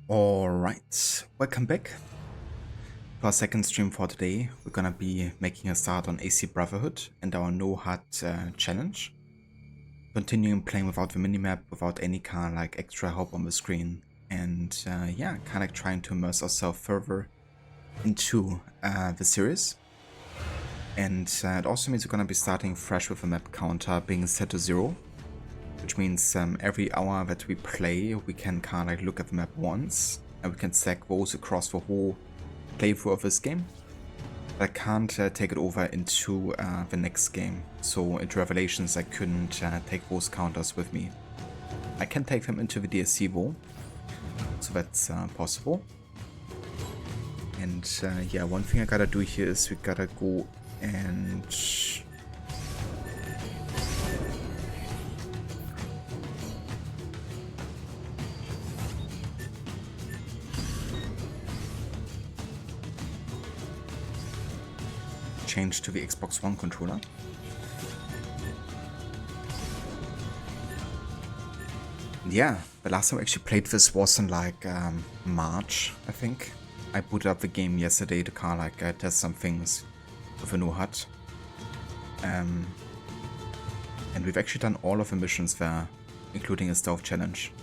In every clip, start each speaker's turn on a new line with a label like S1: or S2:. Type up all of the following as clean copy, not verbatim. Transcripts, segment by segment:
S1: Alright, welcome back to our second stream for today. We're gonna be making a start on AC Brotherhood and our no HUD challenge. Continuing playing without the minimap, without any kind of like extra help on the screen. And yeah, kind of trying to immerse ourselves further into the series. And it also means we're gonna be starting fresh with the map counter being set to 0. Which means every hour that we play, we can kind of like look at the map once, and we can stack those across the whole playthrough of this game. But I can't take it over into the next game, so into Revelations I couldn't take those counters with me. I can take them into the DLC though, so that's possible. And yeah, one thing I gotta do here is we gotta go and change to the Xbox One controller. Yeah, the last time I actually played this was in like March, I think. I booted up the game yesterday to kind of like test some things with a new HUD. And we've actually done all of the missions there, including a stealth challenge.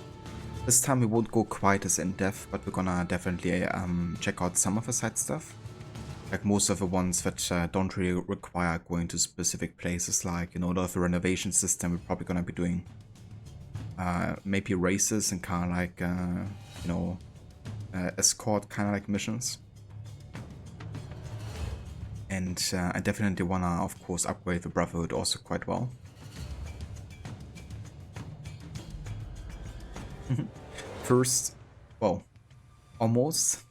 S1: This time we won't go quite as in-depth, but we're gonna definitely check out some of the side stuff. Like most of the ones that don't really require going to specific places, like, you know, a lot of the renovation system we're probably gonna be doing. Maybe races and kind of like, you know, escort kind of like missions. And I definitely wanna, of course, upgrade the Brotherhood also quite well. First, well, almost.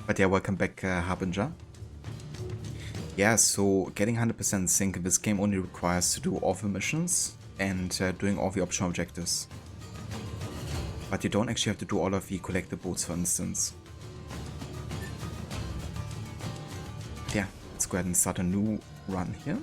S1: But yeah, welcome back, Harbinger. Yeah, so getting 100% sync in this game only requires to do all the missions and doing all the optional objectives. But you don't actually have to do all of the collectibles, for instance. Yeah, let's go ahead and start a new run here.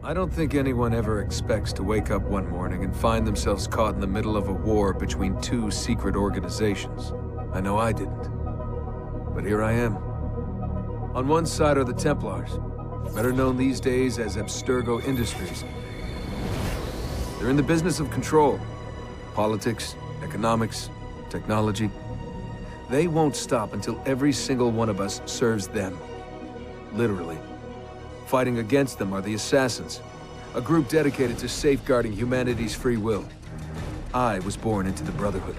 S2: I don't think anyone ever expects to wake up one morning and find themselves caught in the middle of a war between two secret organizations. I know I didn't. But here I am. On one side are the Templars, better known these days as Abstergo Industries. They're in the business of control. Politics, economics, technology. They won't stop until every single one of us serves them. Literally. Fighting against them are the Assassins, a group dedicated to safeguarding humanity's free will. I was born into the Brotherhood.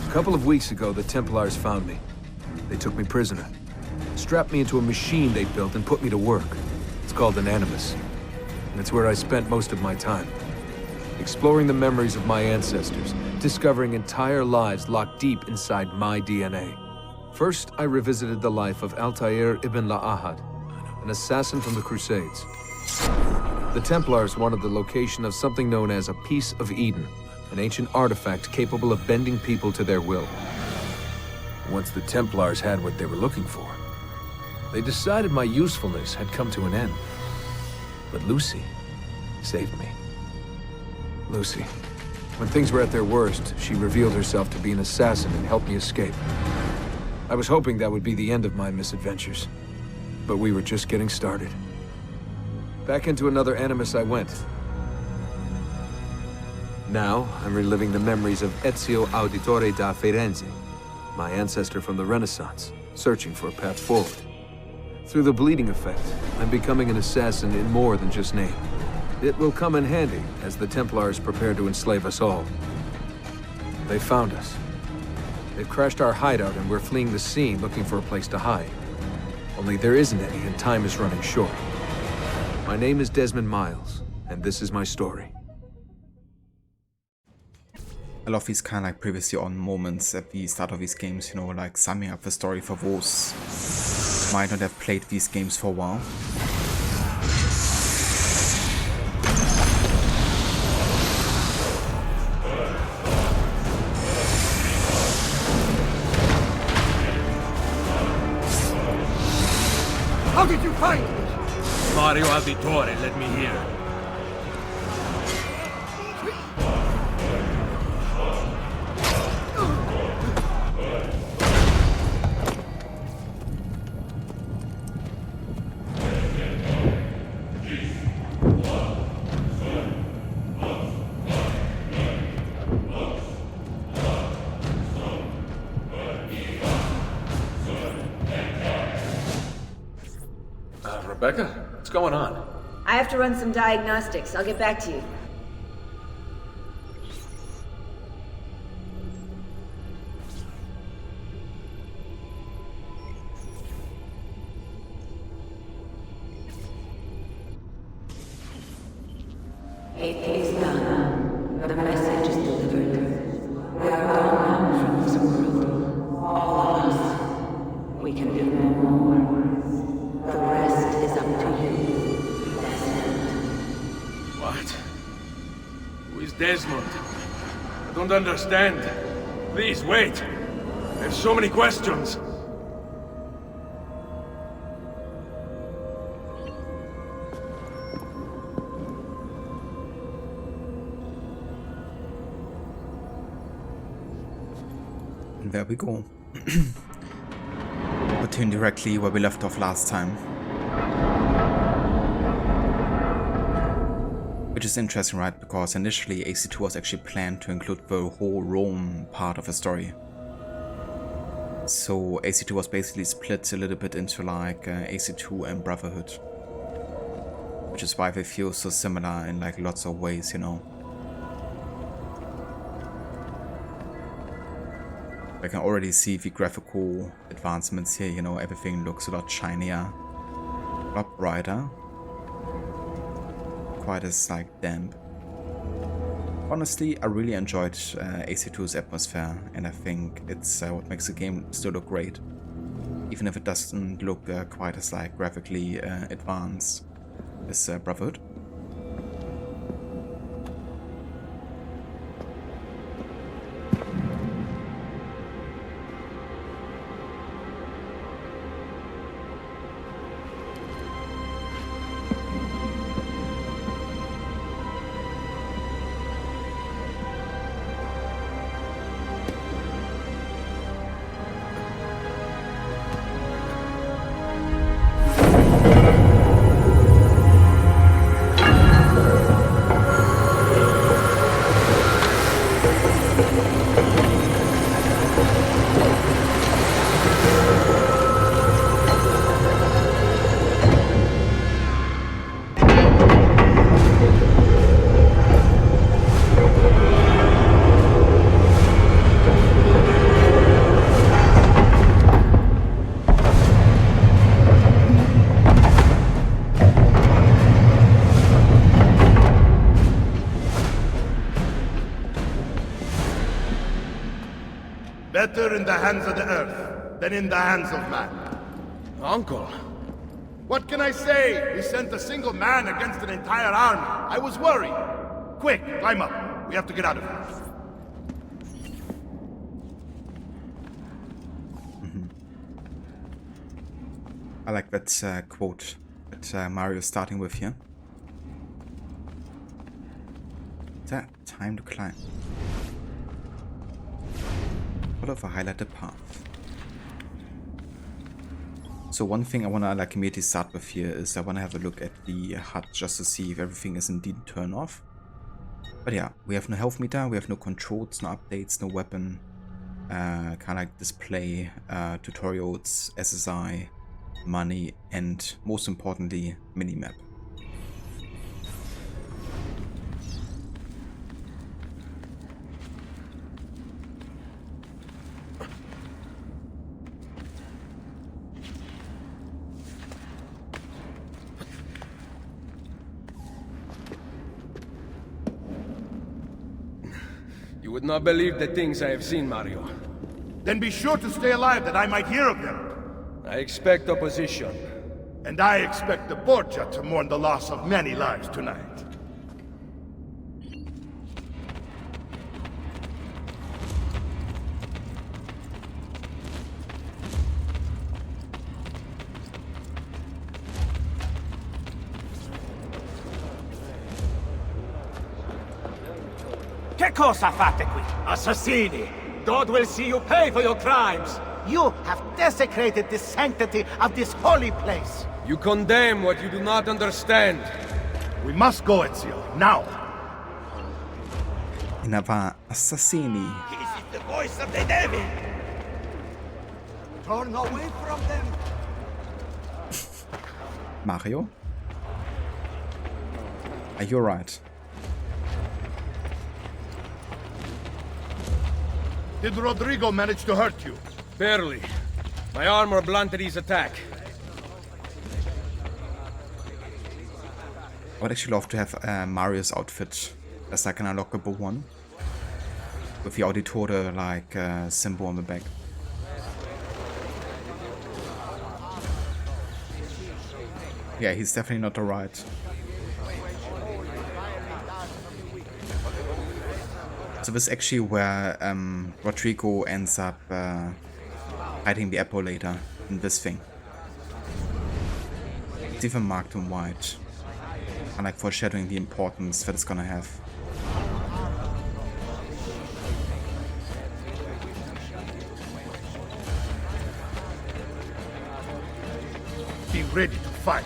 S2: A couple of weeks ago, the Templars found me. They took me prisoner, strapped me into a machine they built and put me to work. It's called an Animus, and it's where I spent most of my time. Exploring the memories of my ancestors, discovering entire lives locked deep inside my DNA. First, I revisited the life of Altair ibn La'ahad, an assassin from the Crusades. The Templars wanted the location of something known as a Piece of Eden, an ancient artifact capable of bending people to their will. Once the Templars had what they were looking for, they decided my usefulness had come to an end. But Lucy saved me. Lucy. When things were at their worst, she revealed herself to be an assassin and helped me escape. I was hoping that would be the end of my misadventures. But we were just getting started. Back into another Animus I went. Now, I'm reliving the memories of Ezio Auditore da Firenze, my ancestor from the Renaissance, searching for a path forward. Through the bleeding effect, I'm becoming an assassin in more than just name. It will come in handy as the Templars prepare to enslave us all. They found us. They've crashed our hideout and we're fleeing the scene looking for a place to hide. Only there isn't any, and time is running short. My name is Desmond Miles, and this is my story.
S1: I love these kind of like previously on moments at the start of these games, you know, like summing up the story for those who might not have played these games for a while.
S3: How did you find me?
S4: Mario Auditore led me here.
S2: Rebecca, what's going on?
S5: I have to run some diagnostics. I'll get back to you. It is done. The message is delivered. We are gone now from this world. All of us. We can do no more. The rest is up to you, Desmond.
S4: What? Who is Desmond? I don't understand. Please, wait. I have so many questions.
S1: And there we go. Continue directly where we left off last time. Which is interesting, right? Because initially AC2 was actually planned to include the whole Rome part of the story. So AC2 was basically split a little bit into like AC2 and Brotherhood. Which is why they feel so similar in like lots of ways, you know. I can already see the graphical advancements here, you know, everything looks a lot shinier, a lot brighter, quite as like damp. Honestly, I really enjoyed AC2's atmosphere, and I think it's what makes the game still look great, even if it doesn't look quite as like graphically advanced as Brotherhood.
S3: Better in the hands of the earth than in the hands of man.
S4: Uncle.
S3: What can I say? We sent a single man against an entire army. I was worried. Quick, climb up. We have to get out of here.
S1: I like that quote that Mario is starting with here. Is that time to climb? Follow the highlighted path. So one thing I want to like immediately start with here is I want to have a look at the HUD just to see if everything is indeed turned off. But yeah, we have no health meter, we have no controls, no updates, no weapon, kind of like display, tutorials, SSI, money, and most importantly, minimap.
S4: You would not believe the things I have seen, Mario.
S3: Then be sure to stay alive that I might hear of them.
S4: I expect opposition.
S3: And I expect the Borgia to mourn the loss of many lives tonight.
S6: Che cosa fate qui? Assassini! God will see you pay for your crimes! You have desecrated the sanctity of this holy place!
S4: You condemn what you do not understand.
S3: We must go, Ezio, now!
S1: Inava assassini.
S6: This is the voice of the devil! Turn away from them!
S1: Mario? Are you alright?
S3: Did Rodrigo manage to hurt you?
S4: Barely. My armor blunted his attack.
S1: I would actually love to have Mario's outfit as like an unlockable one. With the Auditore like symbol on the back. Yeah, he's definitely not alright. So this is actually where Rodrigo ends up hiding the apple later in this thing. It's even marked in white. And like foreshadowing the importance that it's gonna have.
S3: Be ready to fight.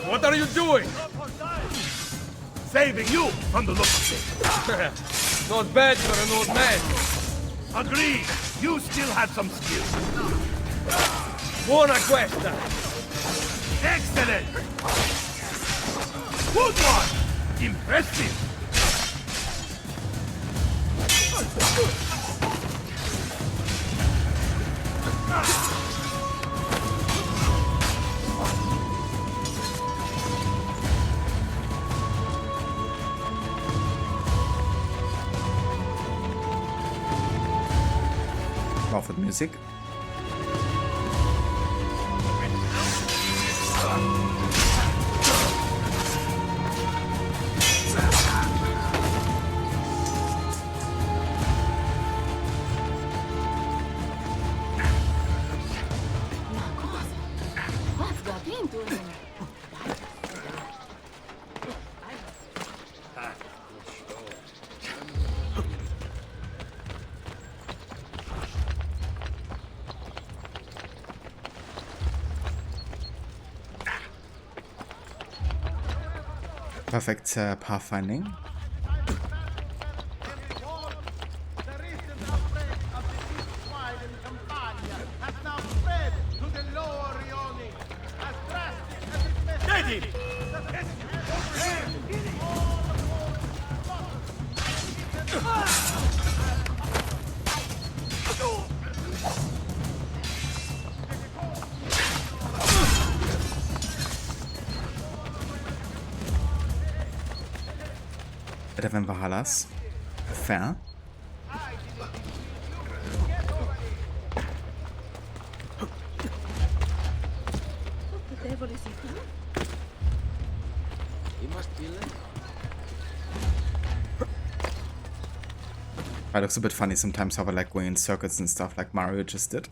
S4: What are you doing?
S3: Saving you from the look of things.
S4: Not bad for an old man.
S3: Agreed. You still have some skill.
S4: Buona questa.
S3: Excellent. Good one. Impressive.
S1: Off with music.
S7: What's got into him?
S1: Perfect pathfinding. Better than Valhalla's. Fair.
S7: What the devil is he doing?
S6: He must be late.
S1: It looks a bit funny sometimes how I like going in circuits and stuff like Mario just did.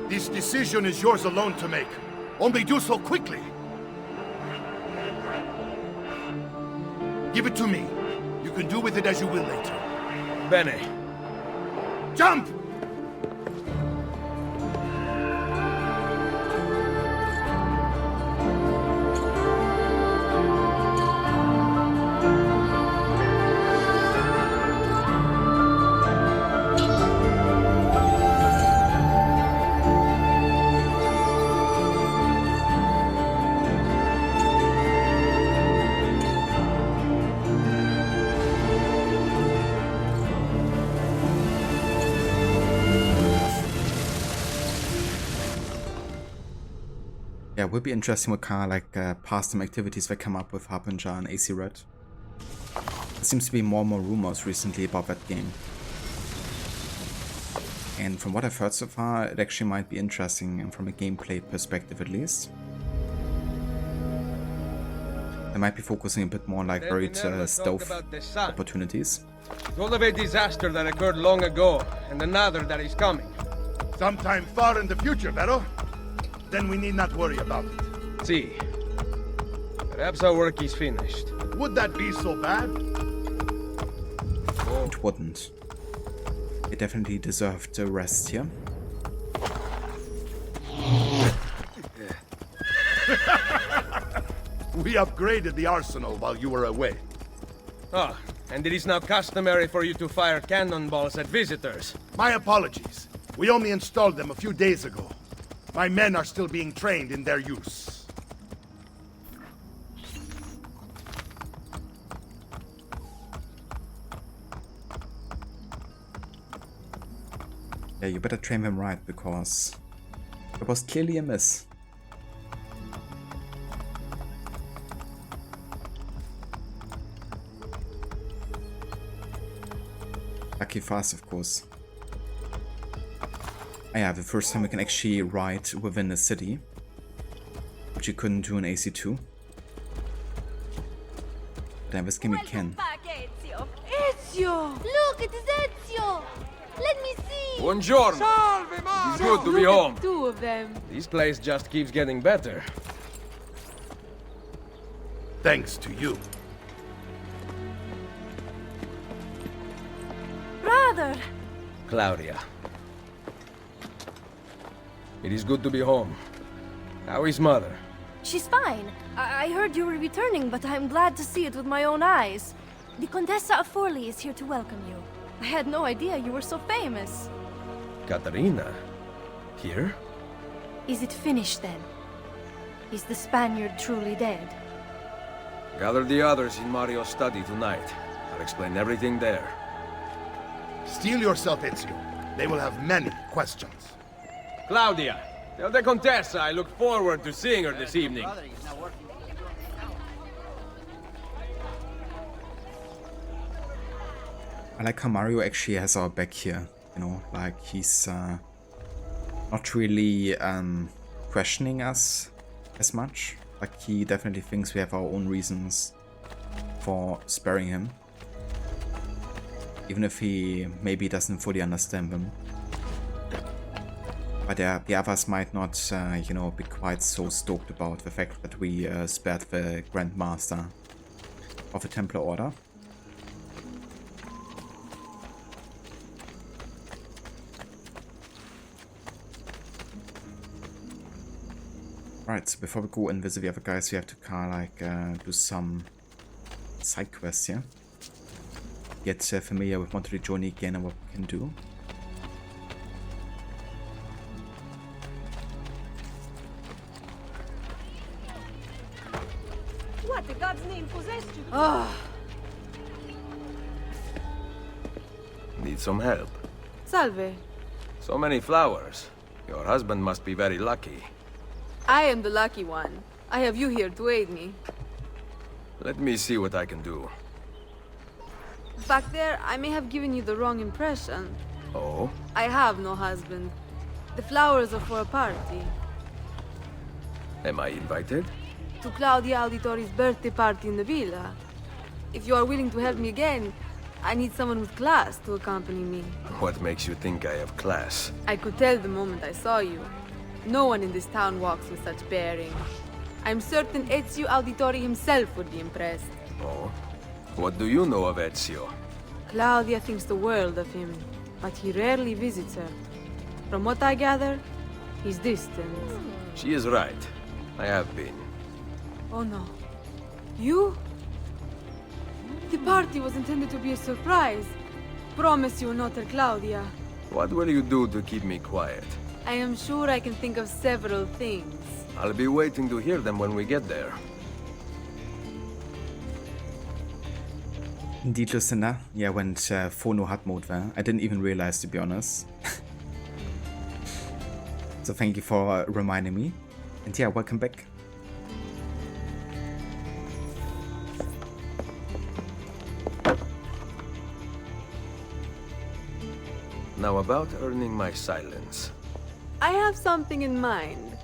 S3: This decision is yours alone to make. Only do so quickly. Give it to me. You can do with it as you will later.
S4: Bene.
S3: Jump!
S1: Yeah, it would be interesting what kind of like pastime activities they come up with Harbinger and AC Red. seems to be more and more rumors recently about that game. And from what I've heard so far, it actually might be interesting from a gameplay perspective at least. They might be focusing a bit more on like buried stealth opportunities.
S4: Told of a disaster that occurred long ago, and another that is coming.
S3: Sometime far in the future, Vero? Then we need not worry about it.
S4: See. Perhaps our work is finished.
S3: Would that be so bad?
S1: It wouldn't. It definitely deserved a rest here.
S3: We upgraded the arsenal while you were away.
S4: Ah, and it is now customary for you to fire cannonballs at visitors.
S3: My apologies. We only installed them a few days ago. My men are still being trained in their use.
S1: Yeah, you better train him right, because it was clearly a miss. Lucky for us, of course. Ah, yeah, the first time we can actually ride within the city, which you couldn't do in AC2. Damn, this game we can.
S7: Back, Ezio! Ezio! Look, it is Ezio! Let me see!
S4: Buongiorno!
S6: Salve,
S4: It's good to be home.
S7: Two of them.
S4: This place just keeps getting better.
S3: Thanks to you.
S7: Brother!
S4: Claudia. It is good to be home. How is mother?
S8: She's fine. I heard you were returning, but I'm glad to see it with my own eyes. The Contessa of Forli is here to welcome you. I had no idea you were so famous.
S4: Katarina? Here?
S8: Is it finished then? Is the Spaniard truly dead?
S4: Gather the others in Mario's study tonight. I'll explain everything there.
S3: Steel yourself, Ezio. They will have many questions.
S4: Claudia, tell the Contessa I look forward to seeing her this evening.
S1: I like how Mario actually has our back here, you know, like he's not really questioning us as much. Like he definitely thinks we have our own reasons for sparing him, even if he maybe doesn't fully understand them. But the others might not, you know, be quite so stoked about the fact that we spared the Grand Master of the Templar Order. Right, so before we go and visit the other guys, we have to kind of like do some side quests here. Get familiar with Montegioni again and what we can do.
S7: What the God's name possessed you?
S4: Need some help.
S9: Salve.
S4: So many flowers. Your husband must be very lucky.
S9: I am the lucky one. I have you here to aid me.
S4: Let me see what I can do.
S9: Back there, I may have given you the wrong impression.
S4: Oh?
S9: I have no husband. The flowers are for a party.
S4: Am I invited?
S9: To Claudia Auditori's birthday party in the villa. If you are willing to help me again, I need someone with class to accompany me.
S4: What makes you think I have class?
S9: I could tell the moment I saw you. No one in this town walks with such bearing. I'm certain Ezio Auditori himself would be impressed.
S4: Oh? What do you know of Ezio?
S9: Claudia thinks the world of him, but he rarely visits her. From what I gather, he's distant.
S4: She is right. I have been.
S9: Oh no. You? The party was intended to be a surprise. Promise you will not tell Claudia.
S4: What will you do to keep me quiet?
S9: I am sure I can think of several things.
S4: I'll be waiting to hear them when we get there.
S1: Needless enough, yeah, went full no HUD mode there. I didn't even realize, to be honest. So thank you for reminding me. And yeah, welcome back.
S2: Now about earning my silence.
S9: I have something in mind.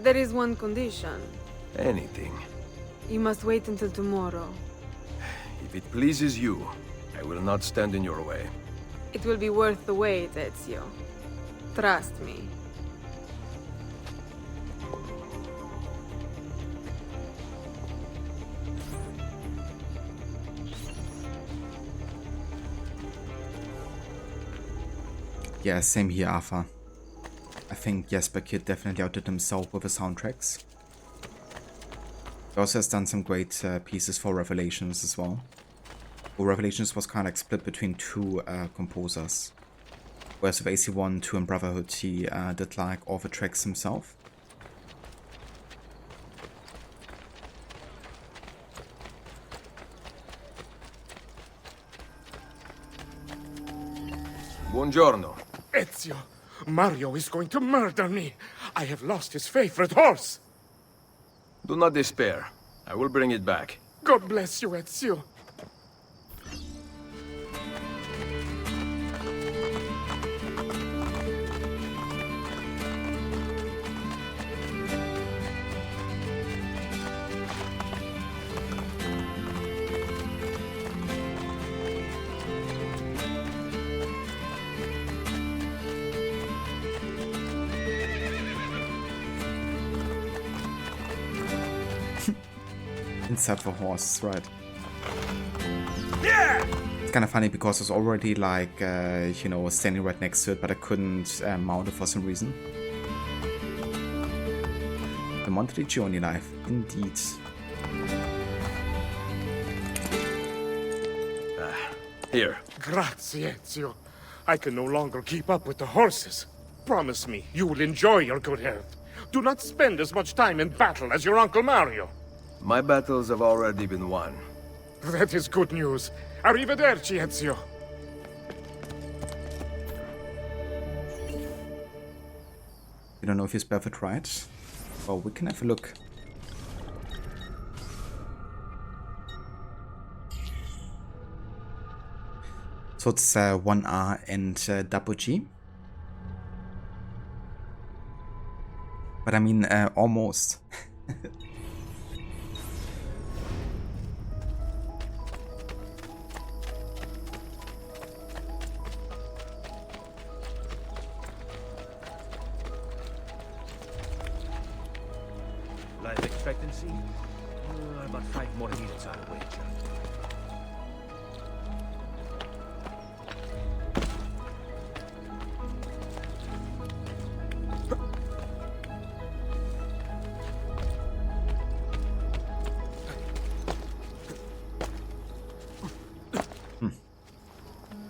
S9: There is one condition.
S2: Anything.
S9: You must wait until tomorrow.
S2: If it pleases you, I will not stand in your way.
S9: It will be worth the wait, Ezio. Trust me.
S1: Yeah, same here, Arthur. I think Jesper Kid definitely outdid himself with the soundtracks. He also has done some great pieces for Revelations as well. Well, Revelations was kind of split between two composers. Whereas with AC1, 2 and Brotherhood, he did like all the tracks himself.
S2: Buongiorno.
S3: Ezio, Mario is going to murder me. I have lost his favorite horse.
S2: Do not despair. I will bring it back.
S3: God bless you, Ezio.
S1: Inside the horse, right.
S3: Yeah!
S1: It's kind of funny because it's already like, you know, standing right next to it, but I couldn't mount it for some reason. The Monteliccioni knife, indeed.
S2: Here.
S3: Grazie, Ezio. I can no longer keep up with the horses. Promise me you will enjoy your good health. Do not spend as much time in battle as your Uncle Mario.
S2: My battles have already been won.
S3: That is good news. Arrivederci, Ezio.
S1: We don't know if he's perfect, right? Well, we can have a look. So it's 1R and double G. But I mean, almost.
S10: Life expectancy? About 5 more years, I'll wager.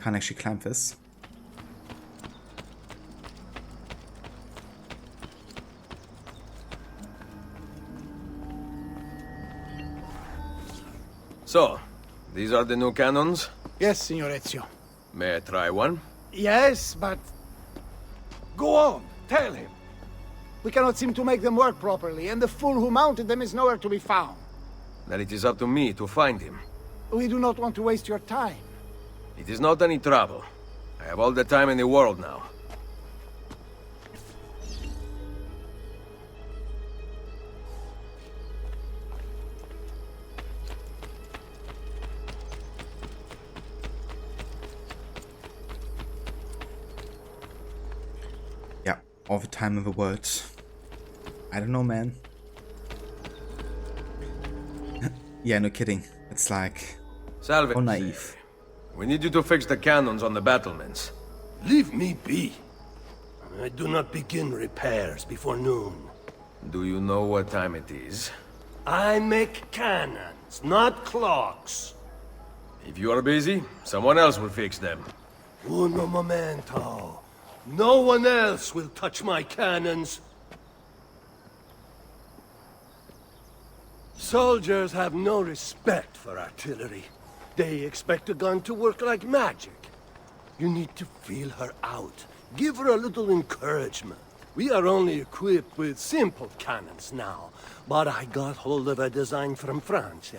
S1: Can't actually climb this.
S2: So, these are the new cannons?
S6: Yes, Signor Ezio.
S2: May I try one?
S6: Yes, but... Go on, tell him. We cannot seem to make them work properly, and the fool who mounted them is nowhere to be found.
S2: Then it is up to me to find him.
S6: We do not want to waste your time.
S2: It is not any trouble. I have all the time in the world now.
S1: Yeah, all the time in the world. I don't know, man. Yeah, no kidding. It's like...
S2: Salve.
S1: so naive.
S2: We need you to fix the cannons on the battlements.
S11: Leave me be. I do not begin repairs before noon.
S2: Do you know what time it is?
S11: I make cannons, not clocks.
S2: If you are busy, someone else will fix them.
S11: Uno momento. No one else will touch my cannons. Soldiers have no respect for artillery. They expect a gun to work like magic. You need to feel her out. Give her a little encouragement. We are only equipped with simple cannons now, but I got hold of a design from France,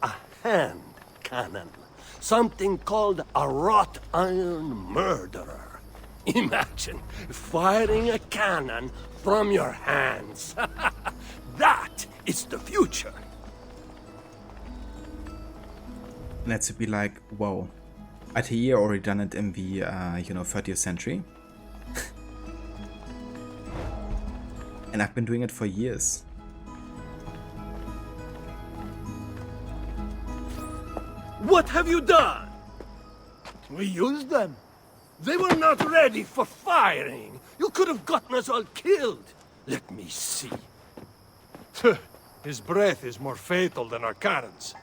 S11: a hand cannon. Something called a wrought iron murderer. Imagine firing a cannon from your hands. That is the future.
S1: Let's be like, whoa. Altair already done it in the, 30th century. And I've been doing it for years.
S11: What have you done? We used them. They were not ready for firing. You could have gotten us all killed. Let me see.
S12: His breath is more fatal than our cannons.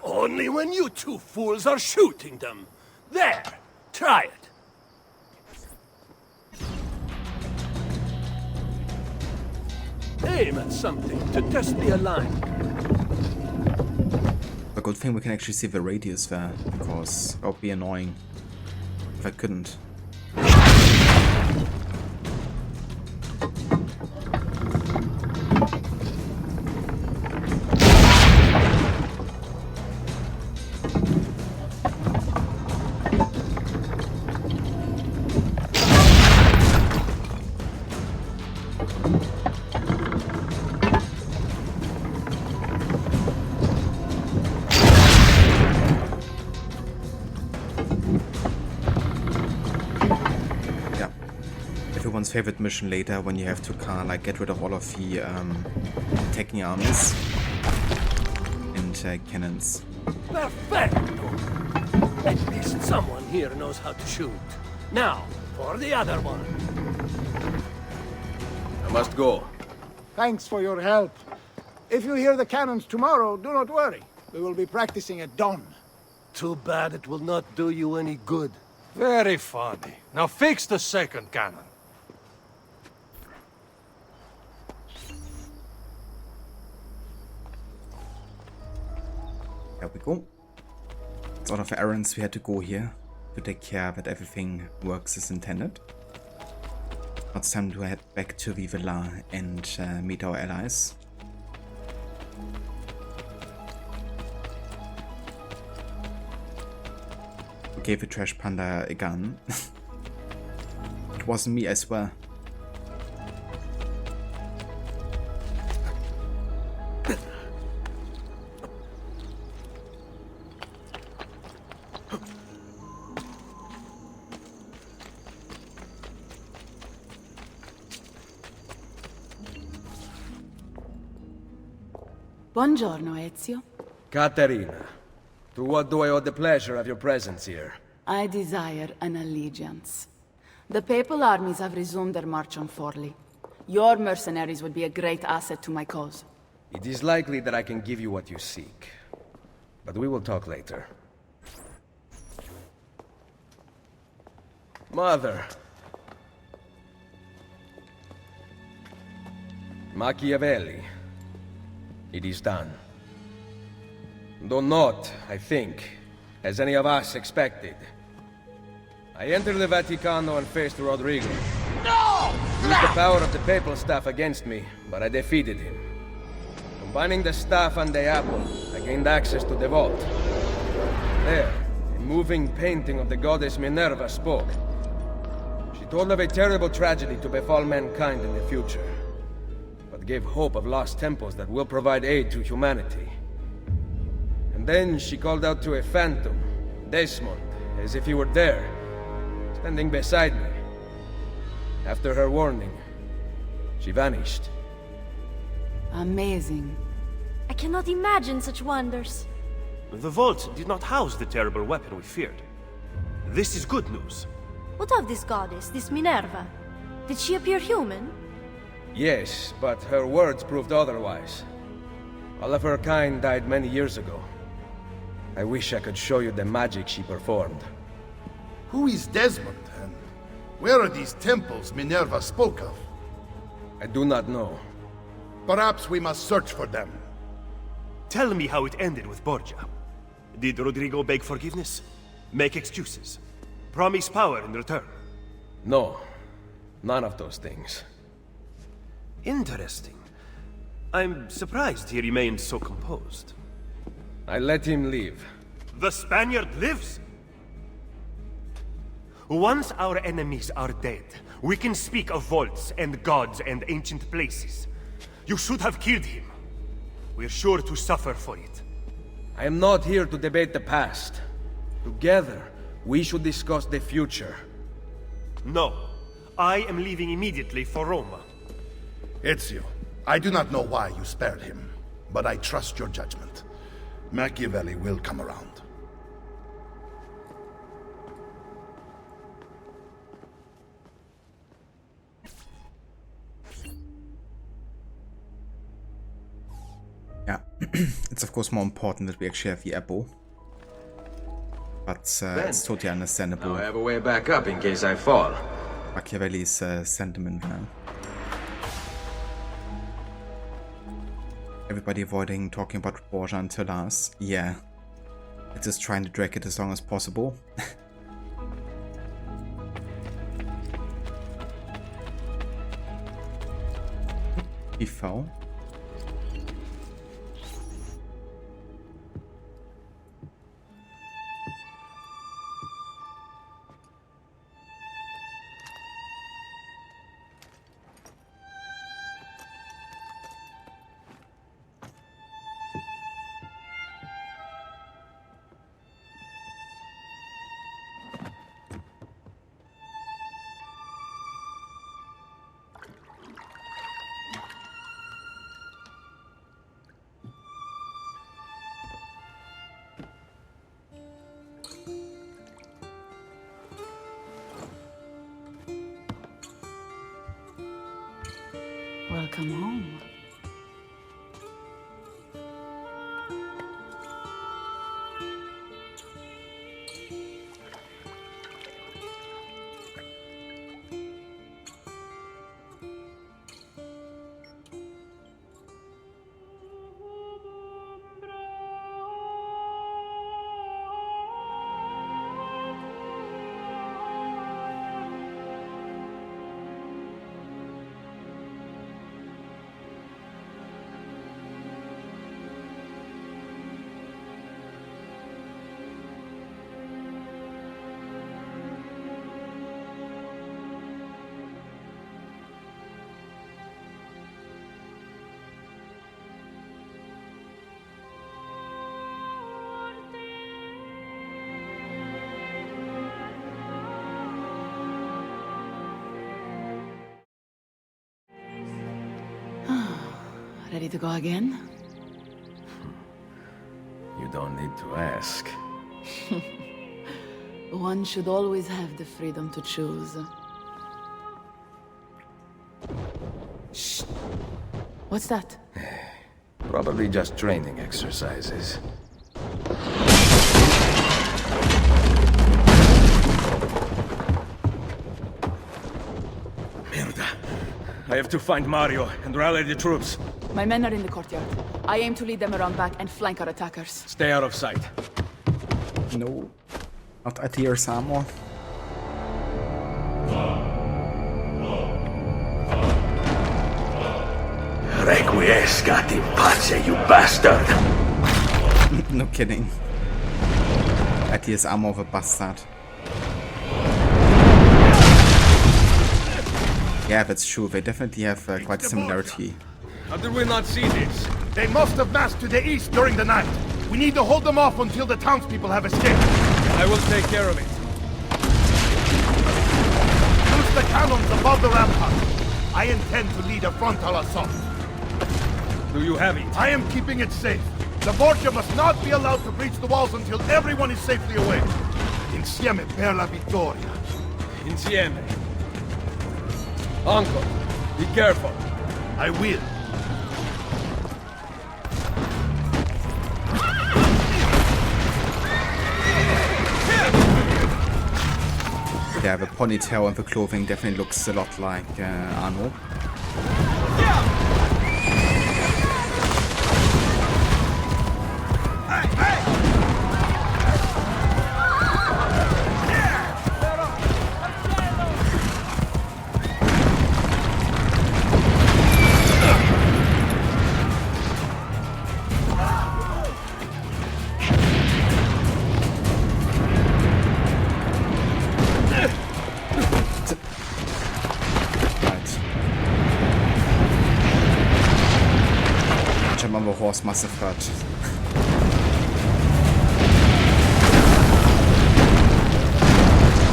S11: Only when you two fools are shooting them. There, try it. Aim at something to test the alignment.
S1: A good thing we can actually see the radius there, because that would be annoying if I couldn't. Favorite mission later, when you have to kind of like get rid of all of the attacking armies and cannons.
S11: Perfecto! At least someone here knows how to shoot. Now, for the other one.
S2: I must go.
S6: Thanks for your help. If you hear the cannons tomorrow, do not worry. We will be practicing at dawn.
S11: Too bad it will not do you any good.
S12: Very funny. Now fix the second cannon.
S1: There we go. It's all of the errands we had to go here to take care that everything works as intended. Now it's time to head back to the villa and meet our allies. We gave the trash panda a gun. It wasn't me, I swear.
S5: Buongiorno, Ezio.
S13: Caterina, to what do I owe the pleasure of your presence here?
S5: I desire an allegiance. The Papal armies have resumed their march on Forli. Your mercenaries would be a great asset to my cause.
S13: It is likely that I can give you what you seek. But we will talk later. Mother. Machiavelli. It is done. Though not, I think, as any of us expected. I entered the Vaticano and faced Rodrigo.
S6: No!
S13: Used the power of the papal staff against me, but I defeated him. Combining the staff and the apple, I gained access to the vault. There, a moving painting of the goddess Minerva spoke. She told of a terrible tragedy to befall mankind in the future, but gave hope of lost temples that will provide aid to humanity. And then she called out to a phantom, Desmond, as if he were there, standing beside me. After her warning, she vanished.
S5: Amazing.
S8: I cannot imagine such wonders.
S10: The vault did not house the terrible weapon we feared. This is good news.
S8: What of this goddess, this Minerva? Did she appear human?
S13: Yes, but her words proved otherwise. All of her kind died many years ago. I wish I could show you the magic she performed.
S14: Who is Desmond, and where are these temples Minerva spoke of?
S13: I do not know.
S14: Perhaps we must search for them.
S10: Tell me how it ended with Borgia. Did Rodrigo beg forgiveness? Make excuses? Promise power in return?
S13: No, none of those things.
S10: Interesting. I'm surprised he remained so composed.
S13: I let him leave.
S10: The Spaniard lives? Once our enemies are dead, we can speak of vaults and gods and ancient places. You should have killed him. We're sure to suffer for it.
S13: I am not here to debate the past. Together, we should discuss the future.
S10: No. I am leaving immediately for Roma.
S14: Ezio, I do not know why you spared him, but I trust your judgment. Machiavelli will come around.
S1: Yeah, it's of course more important that we actually have the apple. But it's totally understandable.
S13: Now I have a way back up in case I fall.
S1: Machiavelli's sentiment now. Everybody avoiding talking about Borgia until last. Yeah. It's just trying to drag it as long as possible. He fell.
S5: Welcome home. Ready to go again?
S13: You don't need to ask.
S5: One should always have the freedom to choose. Shh. What's that?
S13: Probably just training exercises. Merda. I have to find Mario and rally the troops.
S5: My men are in the courtyard. I aim to lead them around back and flank our attackers.
S13: Stay out of sight.
S1: No. Not at Tier's armor.
S6: Requiescat in pace, you bastard!
S1: No kidding. Attia's armor of a bastard. Yeah, that's true. They definitely have quite a similarity.
S13: How did we not see this?
S14: They must have massed to the east during the night. We need to hold them off until the townspeople have escaped.
S13: I will take care of it.
S14: Use the cannons above the ramparts. I intend to lead a frontal assault.
S13: Do you have it?
S14: I am keeping it safe. The Borgia must not be allowed to breach the walls until everyone is safely away. Insieme per la vittoria.
S13: Insieme. Uncle, be careful.
S14: I will.
S1: Yeah, the ponytail and the clothing definitely looks a lot like Arno. cause massive hurt.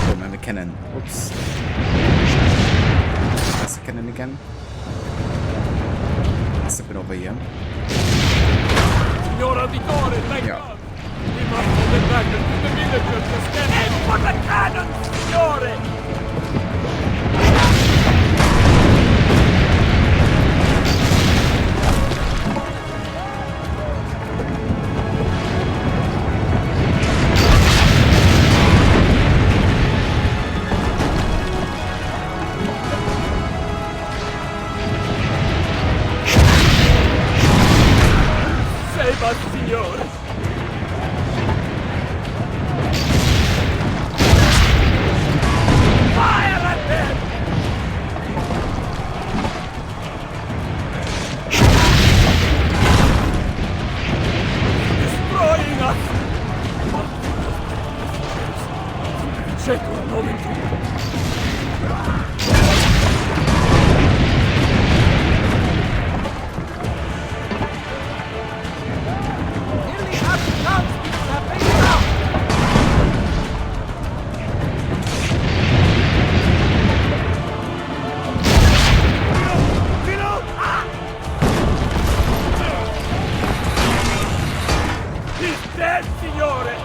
S1: Oh man, the cannon. Oops. That's the cannon again. Must have been over here.
S4: Signora Vitore, thank
S1: Yeah.
S4: God! We must pull it back into the villagers to stand in for the cannon, Signore! Save us, Signore! Fire at them! Destroying us! Check un momento.
S6: Nearly half the townspeople have been down.
S4: He's dead, Signore!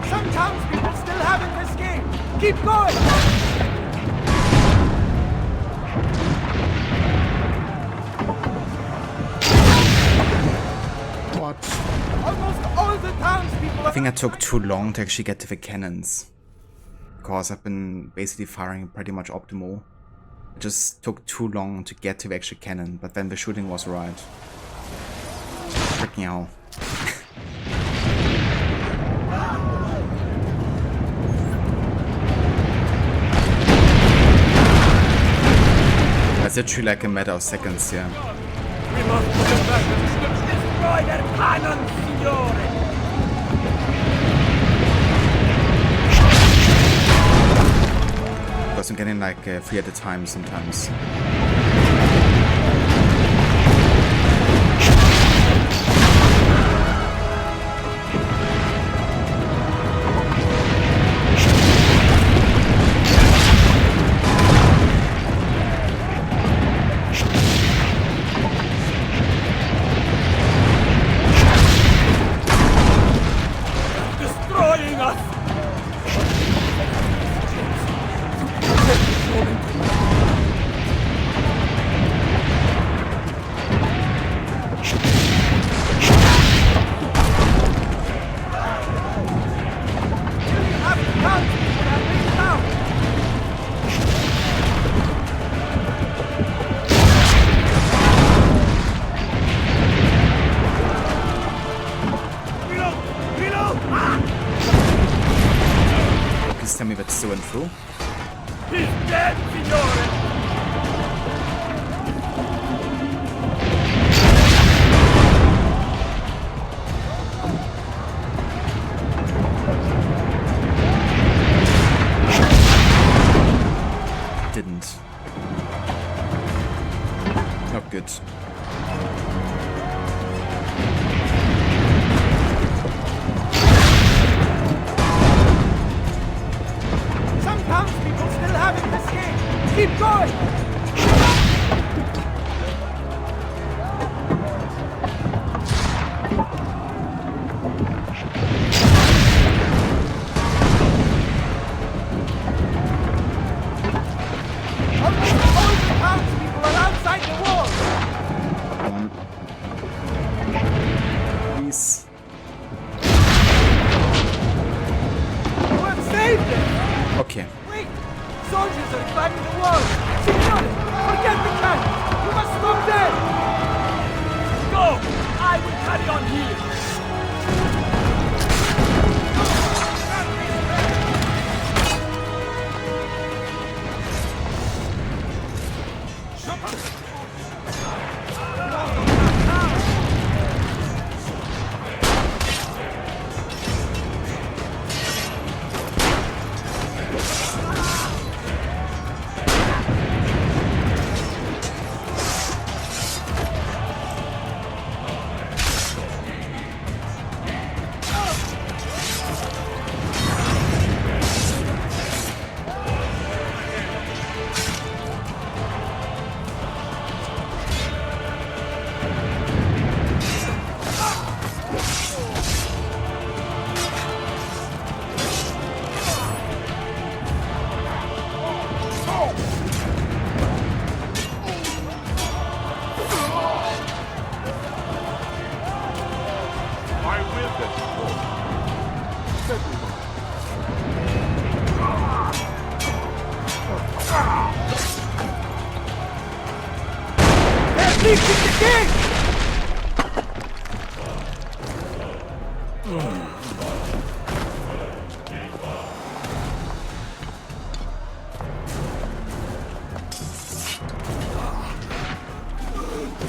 S6: Some townspeople still haven't escaped. Keep going.
S1: What?
S6: Almost all the townspeople
S1: I think I took too long to actually get to the cannons. Because I've been basically firing pretty much optimal. It just took too long to get to the actual cannon, but then the shooting was right. Freaking hell. That's literally like a matter of seconds, yeah.
S4: We must put them back and destroy their cannon, Signore!
S1: Because I'm getting like 3 at a time sometimes.
S4: Destroying us!
S6: Nearly half the townspeople have been down.
S1: Please tell me that's still and through.
S4: He's dead, Signore!
S1: Didn't. Not good.
S6: Some townspeople still haven't escaped. Keep going. Almost all the townspeople are outside the walls.
S1: Come on. Please.
S6: You have saved them.
S1: Okay.
S6: Wait! Soldiers are climbing the walls! Signore! Forget the cannon! You must stop them!
S4: Go!
S6: I will carry on here.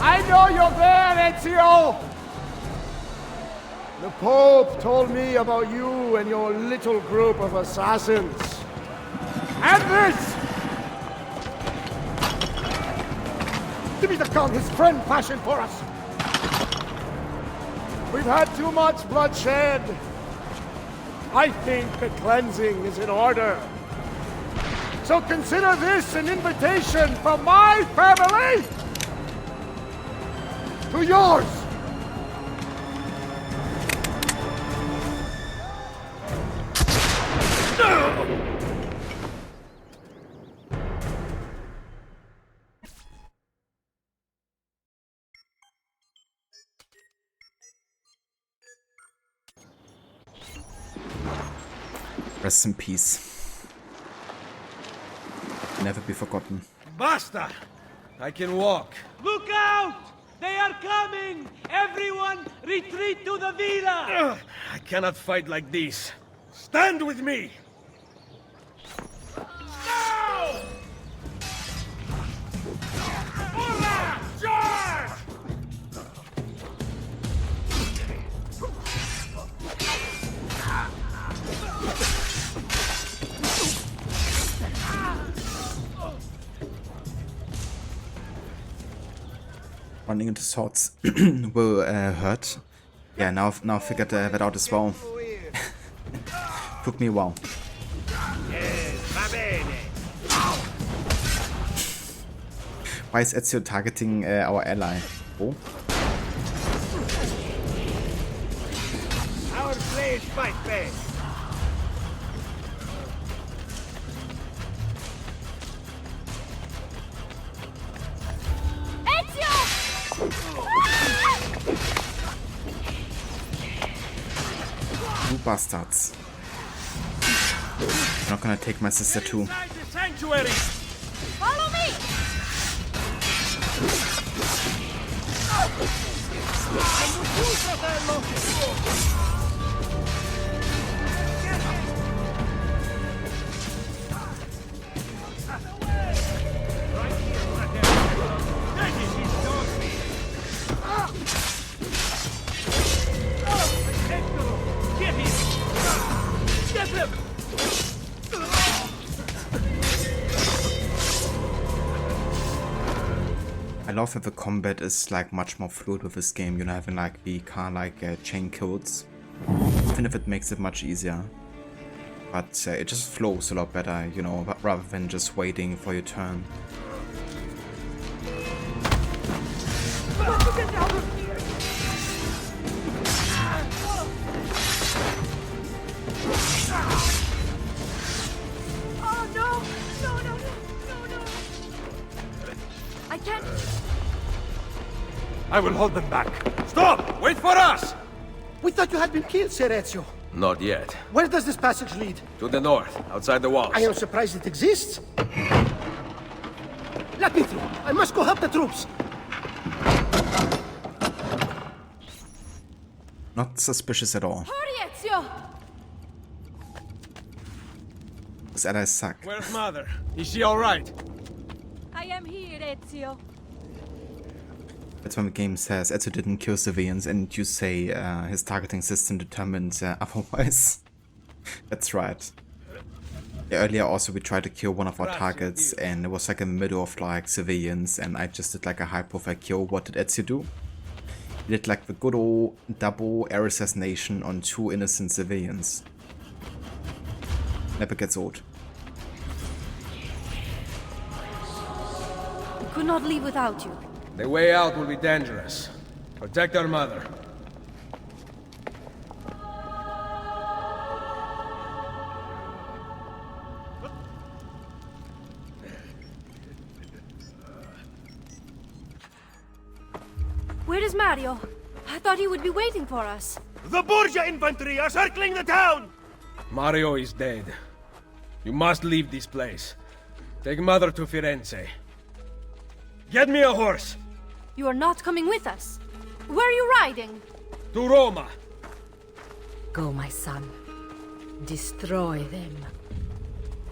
S15: I know you're there, Ezio! The Pope told me about you and your little group of assassins. And this! Give me the gun his friend fashioned for us! We've had too much bloodshed. I think the cleansing is in order. So consider this an invitation from my family to yours!
S1: Rest in peace. Never be forgotten.
S13: Basta! I can walk.
S6: Look out! They are coming! Everyone, retreat to the villa!
S13: I cannot fight like this. Stand with me!
S6: Now! Hola! Charge!
S1: Running into swords will hurt. Yeah, now I figured that out as well. Took me a while. Why is Ezio targeting our ally? Oh.
S6: Our blades fight best.
S1: You bastards. You're not gonna take my sister too.
S6: Sanctuary. Follow me.
S1: I love that the combat is like much more fluid with this game, you know, having like the car like chain kills, even if it makes it much easier. But it just flows a lot better, you know, rather than just waiting for your turn.
S8: Oh no! No, no, no, no, no! I can't.
S12: I will hold them back. Stop! Wait for us!
S6: We thought you had been killed, Sir Ezio.
S13: Not yet.
S6: Where does this passage lead?
S13: To the north, outside the walls.
S6: I am surprised it exists. Let me through. I must go help the troops.
S1: Not suspicious at all.
S9: Hurry, Ezio!
S1: Those allies suck.
S13: Where's Mother? Is she alright?
S9: I am here, Ezio.
S1: That's when the game says Ezio didn't kill civilians and you say his targeting system determined otherwise. That's right. Yeah, earlier also we tried to kill one of our targets and it was like in the middle of like civilians and I just did like a high profile kill. What did Ezio do? He did like the good old double air assassination on 2 innocent civilians. Never gets old.
S8: We could not leave without you.
S13: The way out will be dangerous. Protect our mother.
S8: Where is Mario? I thought he would be waiting for us.
S10: The Borgia infantry are circling the town!
S13: Mario is dead. You must leave this place. Take Mother to Firenze. Get me a horse!
S8: You are not coming with us. Where are you riding?
S13: To Roma!
S9: Go, my son. Destroy them.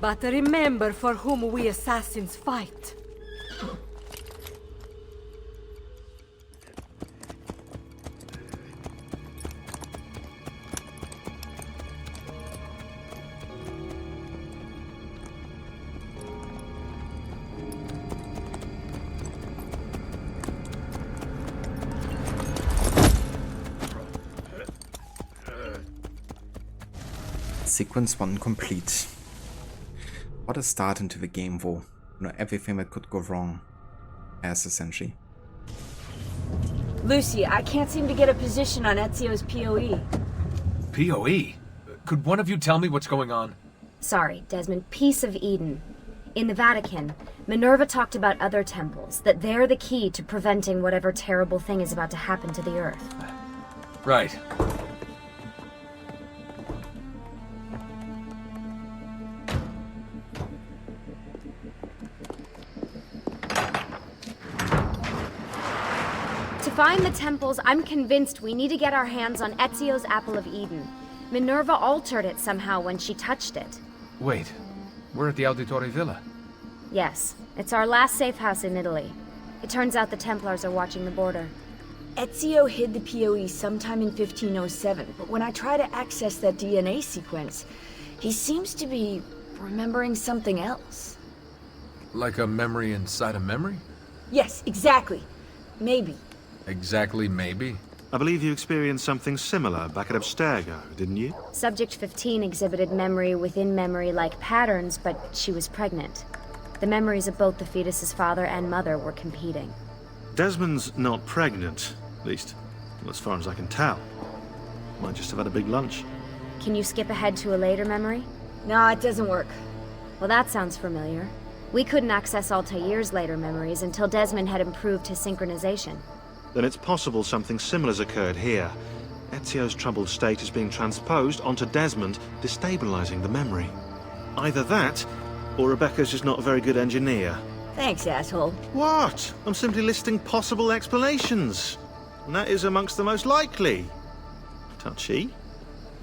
S9: But remember for whom we assassins fight.
S1: Sequence 1 complete. What a start into the game though. You know, everything that could go wrong has essentially.
S16: Lucy, I can't seem to get a position on Ezio's POE.
S2: POE? Could one of you tell me what's going on?
S17: Sorry, Desmond. Peace of Eden. In the Vatican, Minerva talked about other temples, that they're the key to preventing whatever terrible thing is about to happen to the Earth.
S2: Right.
S17: To find the temples, I'm convinced we need to get our hands on Ezio's Apple of Eden. Minerva altered it somehow when she touched it.
S2: Wait, we're at the Auditore Villa.
S17: Yes, it's our last safe house in Italy. It turns out the Templars are watching the border.
S16: Ezio hid the POE sometime in 1507, but when I try to access that DNA sequence, he seems to be remembering something else.
S2: Like a memory inside a memory?
S16: Yes, exactly. Maybe.
S2: Exactly, maybe?
S18: I believe you experienced something similar back at Abstergo, didn't you?
S17: Subject 15 exhibited memory within memory-like patterns, but she was pregnant. The memories of both the fetus's father and mother were competing.
S18: Desmond's not pregnant, at least, as far as I can tell. Might just have had a big lunch.
S17: Can you skip ahead to a later memory?
S16: No, it doesn't work.
S17: Well, that sounds familiar. We couldn't access Altair's later memories until Desmond had improved his synchronization.
S18: Then it's possible something similar's occurred here. Ezio's troubled state is being transposed onto Desmond, destabilizing the memory. Either that, or Rebecca's just not a very good engineer.
S16: Thanks, asshole.
S18: What? I'm simply listing possible explanations. And that is amongst the most likely. Touchy?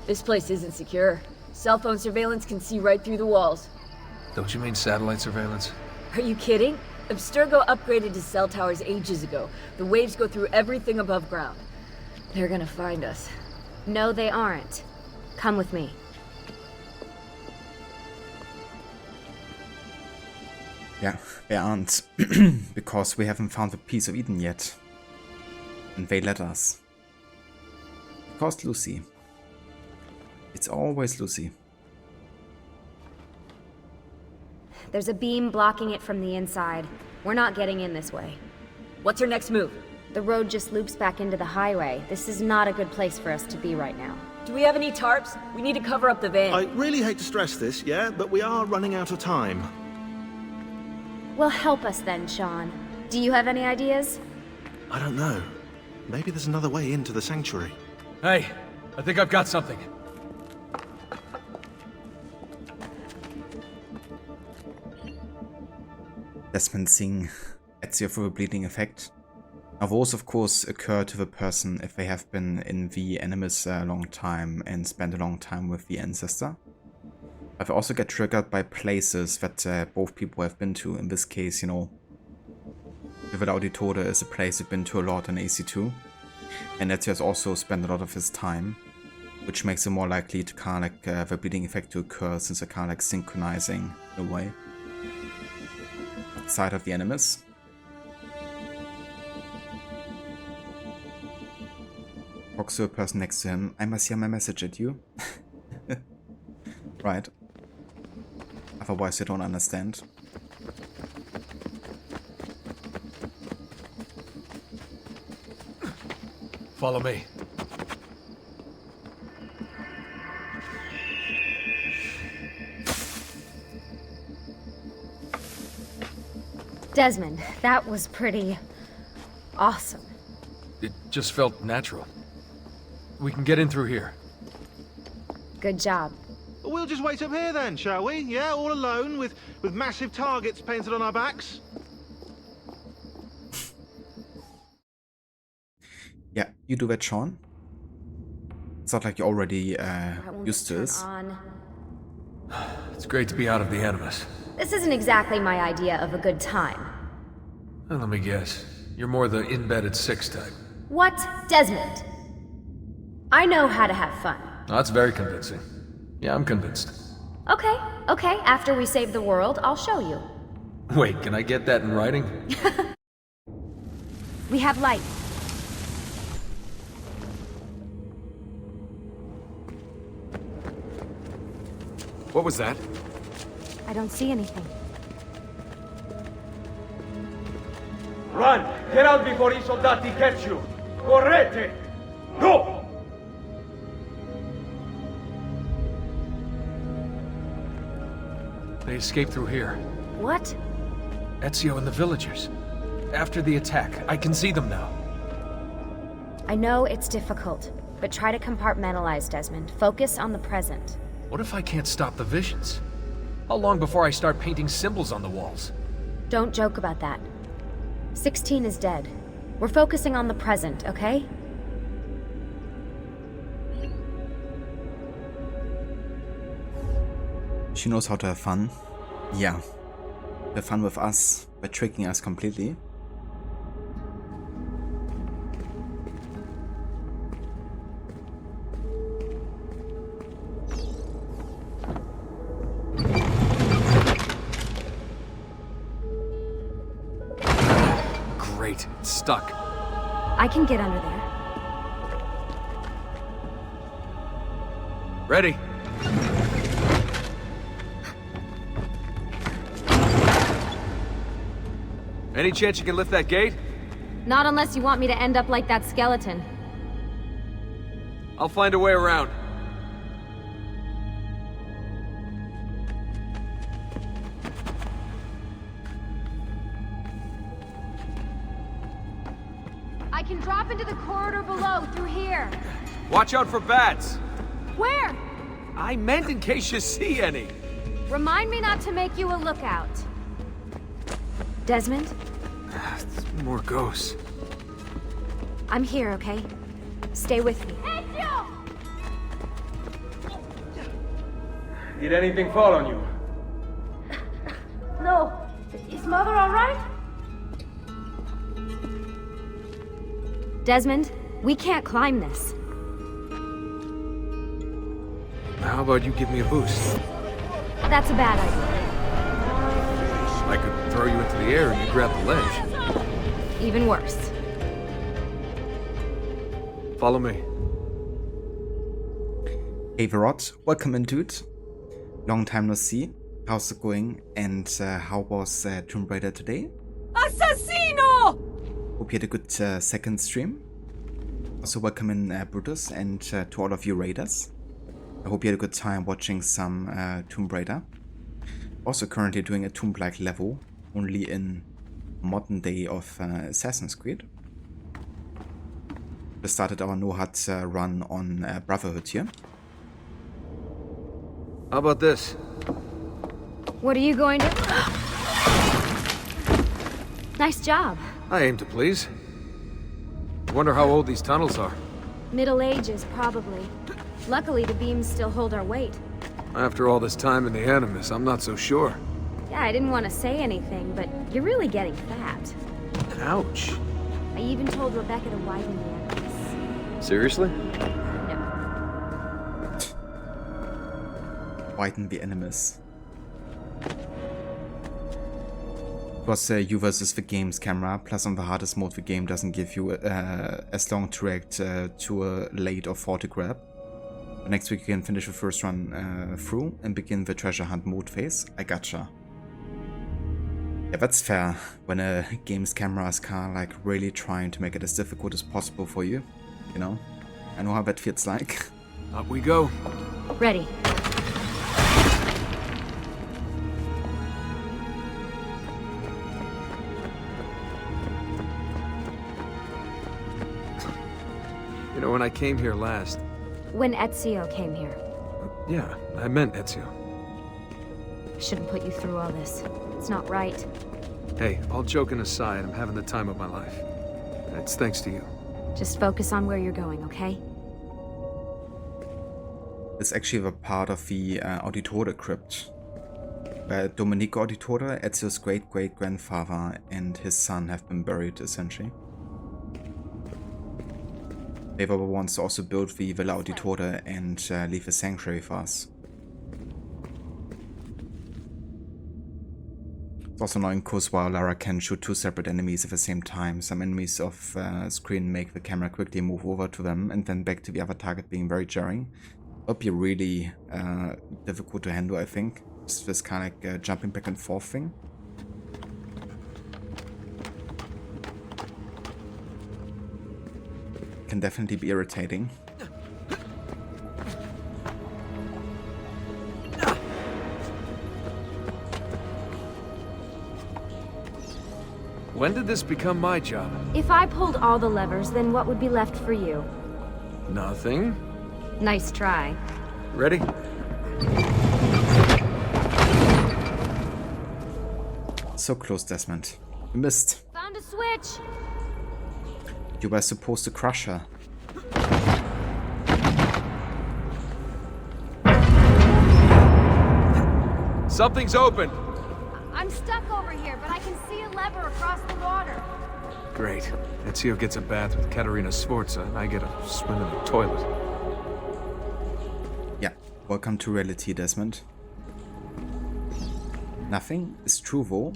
S16: This place isn't secure. Cell phone surveillance can see right through the walls.
S2: Don't you mean satellite surveillance?
S16: Are you kidding? Abstergo upgraded his cell towers ages ago. The waves go through everything above ground. They're gonna find us.
S17: No, they aren't. Come with me.
S1: Yeah, they aren't. Because we haven't found the Piece of Eden yet. And they let us. Because Lucy. It's always Lucy.
S17: There's a beam blocking it from the inside. We're not getting in this way.
S16: What's our next move?
S17: The road just loops back into the highway. This is not a good place for us to be right now.
S16: Do we have any tarps? We need to cover up the van.
S18: I really hate to stress this, yeah, but we are running out of time.
S17: Well, help us then, Sean. Do you have any ideas?
S18: I don't know. Maybe there's another way into the sanctuary.
S2: Hey, I think I've got something.
S1: Desmond seeing Ezio for a bleeding effect. Now, those of course occur to the person if they have been in the Animus a long time and spent a long time with the Ancestor. But they also get triggered by places that both people have been to. In this case, you know, the Auditore is a place we've been to a lot in AC2. And Ezio has also spent a lot of his time, which makes it more likely to kind of like the bleeding effect to occur, since they're kind of like synchronizing in a way. Side of the Animus. Talks to a person next to him. I must hear my message at you. Right. Otherwise you don't understand.
S2: Follow me.
S17: Desmond, that was pretty awesome.
S2: It just felt natural. We can get in through here.
S17: Good job.
S18: We'll just wait up here then, shall we? Yeah, all alone with massive targets painted on our backs.
S1: Yeah, you do that, Sean. It's not like you're already used to this.
S2: It's great to be out of the Animus.
S17: This isn't exactly my idea of a good time.
S2: Well, let me guess. You're more the embedded 6 type.
S17: What? Desmond? I know how to have fun.
S2: Oh, that's very convincing. Yeah, I'm convinced.
S17: Okay, after we save the world, I'll show you.
S2: Wait, can I get that in writing?
S17: We have light.
S2: What was that?
S17: I don't see anything.
S4: Run! Get out before I soldati catch you! Correte! Go!
S2: They escaped through here.
S17: What?
S2: Ezio and the villagers. After the attack, I can see them now.
S17: I know it's difficult, but try to compartmentalize, Desmond. Focus on the present.
S2: What if I can't stop the visions? How long before I start painting symbols on the walls?
S17: Don't joke about that. 16 is dead. We're focusing on the present, okay?
S1: She knows how to have fun. Yeah. Have fun with us by tricking us completely.
S2: Great, it's stuck.
S17: I can get under there.
S2: Ready. Any chance you can lift that gate?
S17: Not unless you want me to end up like that skeleton.
S2: I'll find a way around.
S17: I can drop into the corridor below, through here.
S2: Watch out for bats.
S17: Where?
S2: I meant in case you see any.
S17: Remind me not to make you a lookout. Desmond?
S2: More ghosts.
S17: I'm here, okay? Stay with me.
S4: Did anything fall on you?
S7: No. Is Mother all right?
S17: Desmond, we can't climb this.
S2: How about you give me a boost?
S17: That's a bad idea.
S2: I could throw you into the air and you grab the ledge.
S17: Even worse.
S2: Follow me.
S1: Hey Verot, welcome in, dude. Long time no see. How's it going? And how was Tomb Raider today?
S7: Assassino!
S1: Hope you had a good second stream. Also welcome in Brutus, and to all of you raiders. I hope you had a good time watching some Tomb Raider. Also currently doing a Tomb-like level, only in modern day of Assassin's Creed. We started our no-HUD run on Brotherhood here.
S2: How about this?
S17: What are you going to... Nice job.
S2: I aim to please. Wonder how old these tunnels are.
S17: Middle Ages, probably. Luckily, the beams still hold our weight.
S2: After all this time in the Animus, I'm not so sure.
S17: Yeah, I didn't want to say anything, but you're really getting fat.
S2: Ouch.
S17: I even told Rebecca to widen the Animus.
S2: Seriously?
S17: No.
S1: Widen the Animus. It was you versus the game's camera, plus on the hardest mode the game doesn't give you as long to react to a late or faulty grab. But next week you can finish the first run through and begin the treasure hunt mode phase. I gotcha. Yeah, that's fair, when a game's camera is kinda like really trying to make it as difficult as possible for you, you know? I know how that feels like.
S2: Up we go.
S17: Ready.
S2: You know, when I came here last...
S17: When Ezio came here.
S2: Yeah, I meant Ezio.
S17: I shouldn't put you through all this. It's not right.
S2: Hey, all joking aside, I'm having the time of my life. It's thanks to you.
S17: Just focus on where you're going, okay?
S1: It's actually a part of the Auditore crypt. Domenico Auditore, Ezio's great-great-grandfather, and his son have been buried, essentially. They were the ones to also build the Villa Auditore and leave a sanctuary for us. It's also annoying because while Lara can shoot two separate enemies at the same time, some enemies off screen make the camera quickly move over to them and then back to the other target, being very jarring. It would be really difficult to handle, I think. Just this kind of like jumping back and forth thing. Can definitely be irritating.
S2: When did this become my job?
S17: If I pulled all the levers, then what would be left for you?
S2: Nothing.
S17: Nice try.
S2: Ready?
S1: So close, Desmond. You missed.
S17: Found a switch!
S1: You were supposed to crush her.
S2: Something's open!
S8: I'm stuck over here, but I can see a lever across the water.
S2: Great. Ezio gets a bath with Caterina Sforza, and I get a swim in the toilet.
S1: Yeah, welcome to reality, Desmond. Nothing is true, though.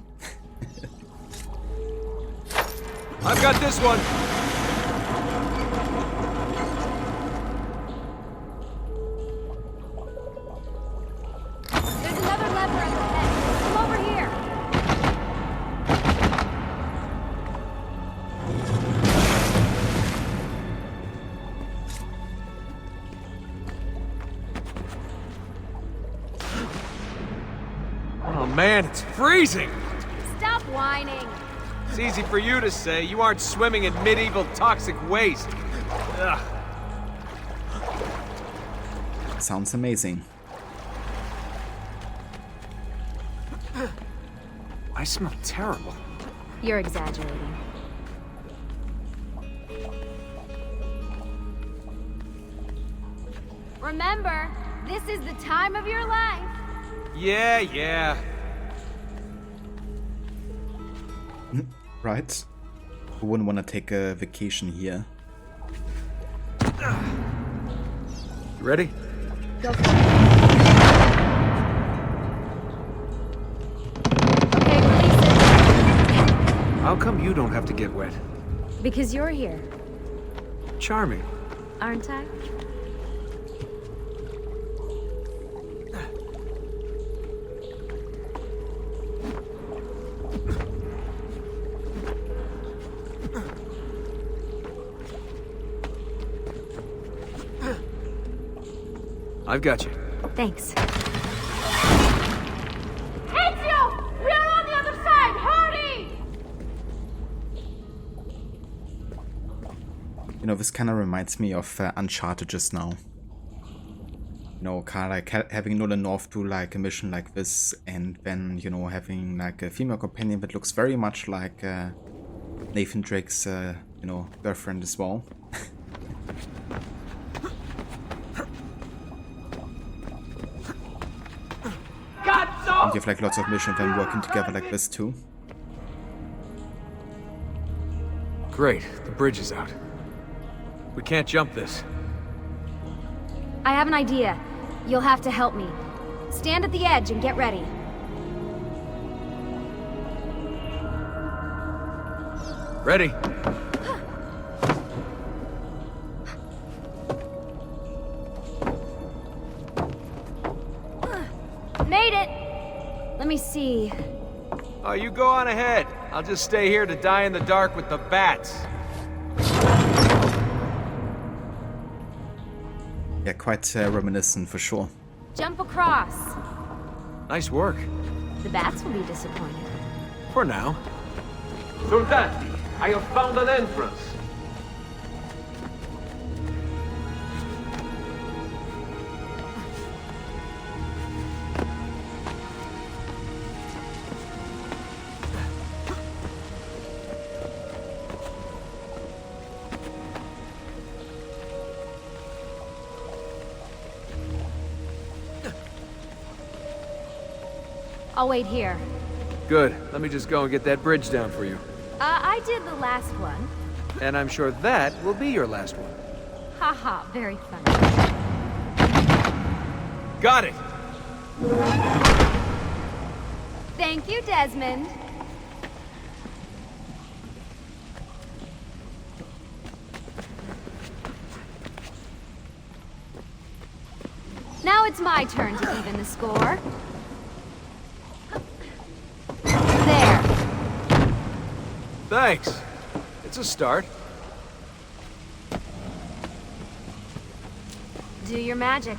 S2: I've got this one!
S8: There's another lever at the head. Come over here.
S2: Oh man, it's freezing!
S8: Stop whining.
S2: It's easy for you to say. You aren't swimming in medieval toxic waste. Ugh.
S1: Sounds amazing.
S2: I smell terrible.
S17: You're exaggerating.
S8: Remember, this is the time of your life.
S2: Yeah.
S1: Right? Who wouldn't want to take a vacation here?
S2: You ready?
S17: Go for it. Okay, release it.
S2: How come you don't have to get wet?
S17: Because you're here,
S2: Charming.
S17: aren't I?
S2: I've got you.
S17: Thanks.
S8: Ezio! We are on the other side! Hurry!
S1: You know, this kind of reminds me of Uncharted just now. You know, kind of like having Nolan North do like a mission like this, and then, you know, having like a female companion that looks very much like Nathan Drake's you know, girlfriend as well. And you have like lots of missions and working together like this too.
S2: Great, the bridge is out. We can't jump this.
S17: I have an idea. You'll have to help me. Stand at the edge and get ready.
S2: Ready.
S17: Made it! Let me see.
S2: Oh, you go on ahead. I'll just stay here to die in the dark with the bats.
S1: Yeah, quite reminiscent for sure.
S17: Jump across.
S2: Nice work.
S17: The bats will be disappointed.
S2: For now.
S4: Sultan, I have found an entrance.
S17: I'll wait here.
S2: Good. Let me just go and get that bridge down for you.
S17: I did the last one.
S2: And I'm sure that will be your last one.
S17: Haha, very funny.
S2: Got it!
S17: Thank you, Desmond. Now it's my turn to even the score. There.
S2: Thanks. It's a start.
S17: Do your magic.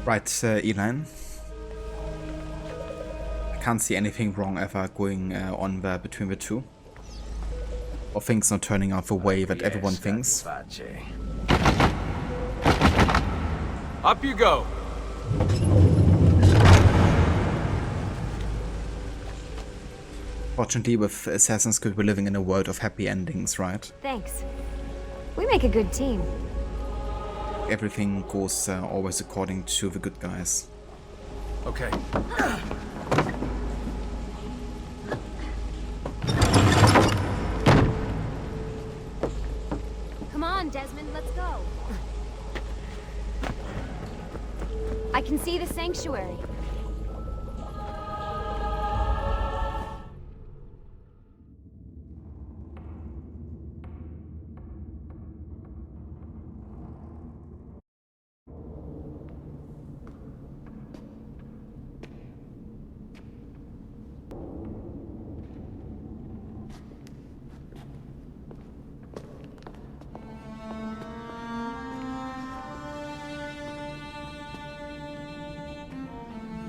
S1: Right, Eline. I can't see anything wrong ever going on there between the two. Or things not turning out the way that everyone thinks.
S2: Up you go.
S1: Fortunately, with Assassin's Creed, we're living in a world of happy endings, right?
S17: Thanks. We make a good team.
S1: Everything goes always according to the good guys.
S2: Okay.
S17: Come on, Desmond, let's go. I can see the sanctuary.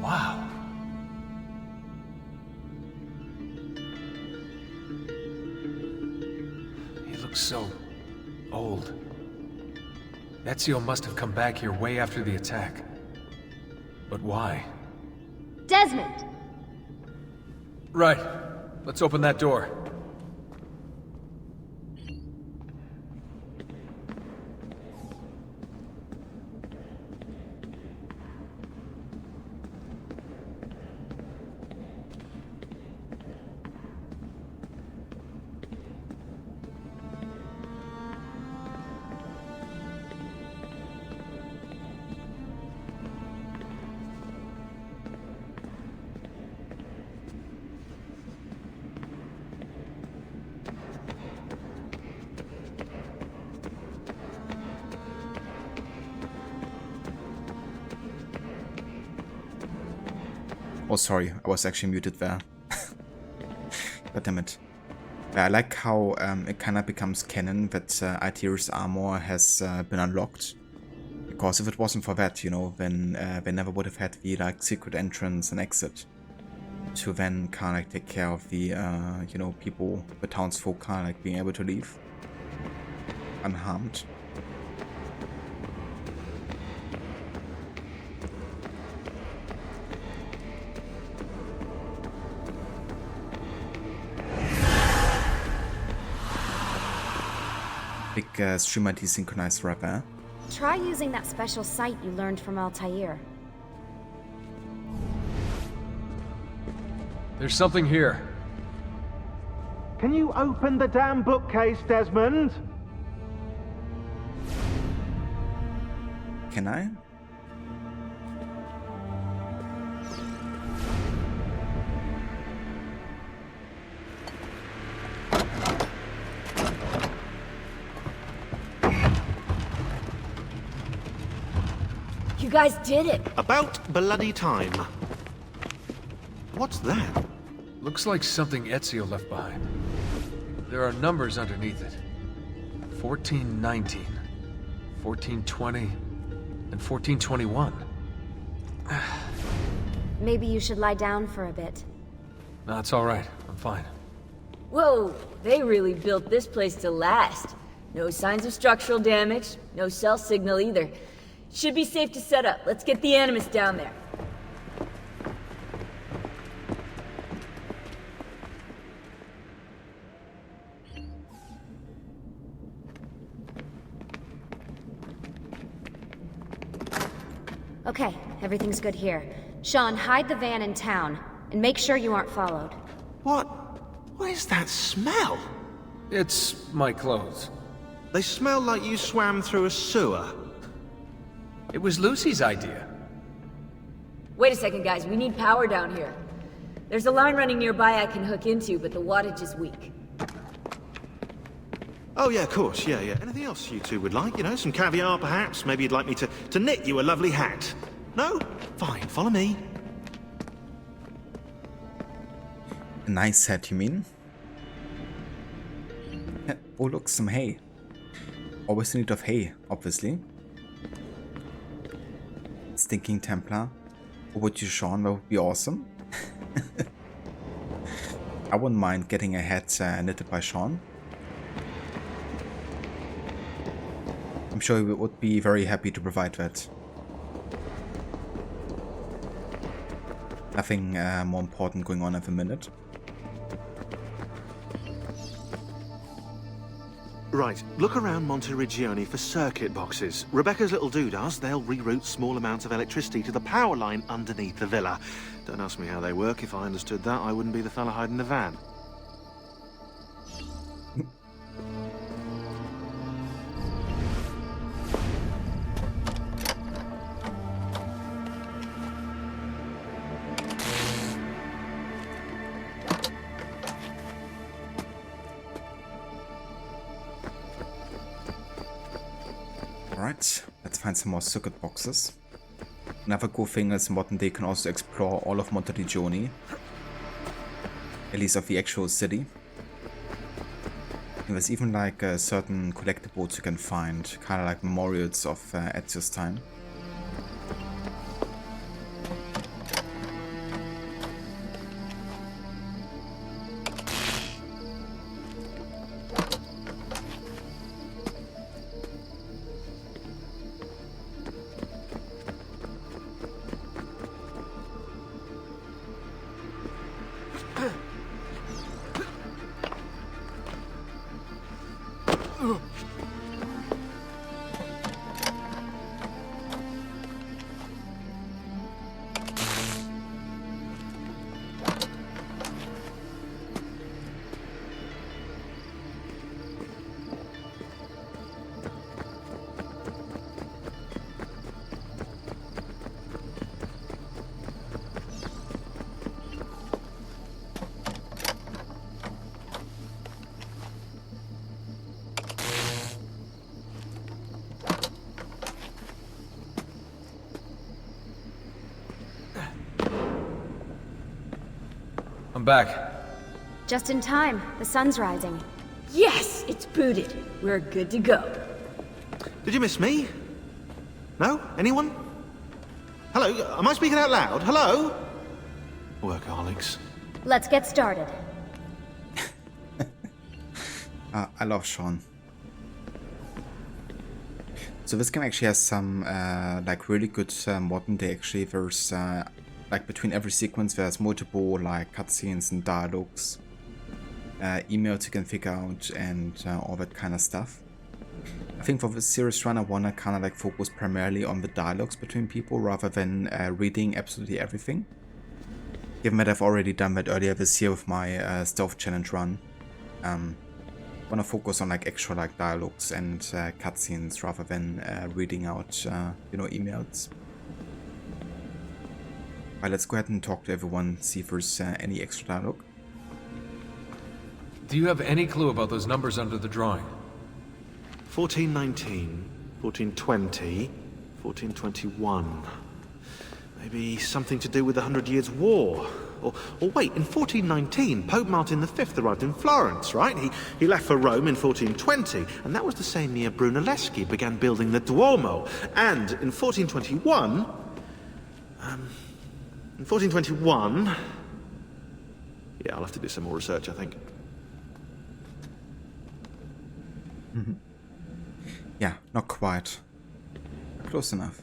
S2: Wow. He looks so old. Ezio must have come back here way after the attack. But why?
S17: Desmond!
S2: Right. Let's open that door.
S1: Oh, sorry, I was actually muted there. God damn it. I like how it kind of becomes canon that Altair's armor has been unlocked. Because if it wasn't for that, you know, then they never would have had the like secret entrance and exit to then kind of like take care of the you know, people, the townsfolk kind of like being able to leave unharmed. Big streamer desynchronized rapper.
S17: Try using that special sight you learned from Altair.
S2: There's something here.
S18: Can you open the damn bookcase, Desmond?
S1: Can I?
S16: You guys did it!
S18: About bloody time. What's that?
S2: Looks like something Ezio left behind. There are numbers underneath it. 1419, 1420, and 1421.
S17: Maybe you should lie down for a bit.
S2: No, it's all right. I'm fine.
S16: Whoa, they really built this place to last. No signs of structural damage, no cell signal either. Should be safe to set up. Let's get the Animus down there.
S17: Okay, everything's good here. Sean, hide the van in town, and make sure you aren't followed.
S18: What? What is that smell?
S2: It's my clothes.
S18: They smell like you swam through a sewer.
S2: It was Lucy's idea.
S16: Wait a second, guys. We need power down here. There's a line running nearby I can hook into, but the wattage is weak.
S18: Oh yeah, of course, yeah. Anything else you two would like? You know, some caviar perhaps? Maybe you'd like me to knit you a lovely hat? No? Fine, follow me.
S1: A nice hat, you mean? Oh look, some hay. Always in need of hay, obviously. Stinking Templar. Over to Sean, that would be awesome. I wouldn't mind getting a hat knitted by Sean. I'm sure he would be very happy to provide that. Nothing more important going on at the minute.
S18: Right, look around Monteriggioni for circuit boxes. Rebecca's little doodahs, they'll reroute small amounts of electricity to the power line underneath the villa. Don't ask me how they work. If I understood that, I wouldn't be the fella hiding the van.
S1: Alright, let's find some more circuit boxes. Another cool thing is modern day can also explore all of Monteriggioni. At least of the actual city. And there's even like certain collectibles you can find, kind of like memorials of Ezio's time.
S2: I'm back.
S17: Just in time. The sun's rising.
S16: Yes! It's booted. We're good to go.
S18: Did you miss me? No? Anyone? Hello? Am I speaking out loud? Hello? Workaholics.
S17: Let's get started.
S1: I love Sean. So this game actually has some like really good modern day actually. There's like between every sequence there's multiple like cutscenes and dialogues, emails you can figure out, and all that kind of stuff. I think for this series run I wanna kinda like focus primarily on the dialogues between people rather than reading absolutely everything. Given that I've already done that earlier this year with my stealth challenge run. Wanna focus on like actual like dialogues and cutscenes rather than reading out you know, emails. Alright, let's go ahead and talk to everyone, see if there's any extra dialogue.
S12: Do you have any clue about those numbers under the drawing?
S18: 1419, 1420, 1421. Maybe something to do with the 100 Years' War. Or wait, in 1419, Pope Martin V arrived in Florence, right? He left for Rome in 1420, and that was the same year Brunelleschi began building the Duomo. And in 1421... Yeah, I'll have to do some more research, I think.
S1: Mm-hmm. Yeah, not quite. Close enough.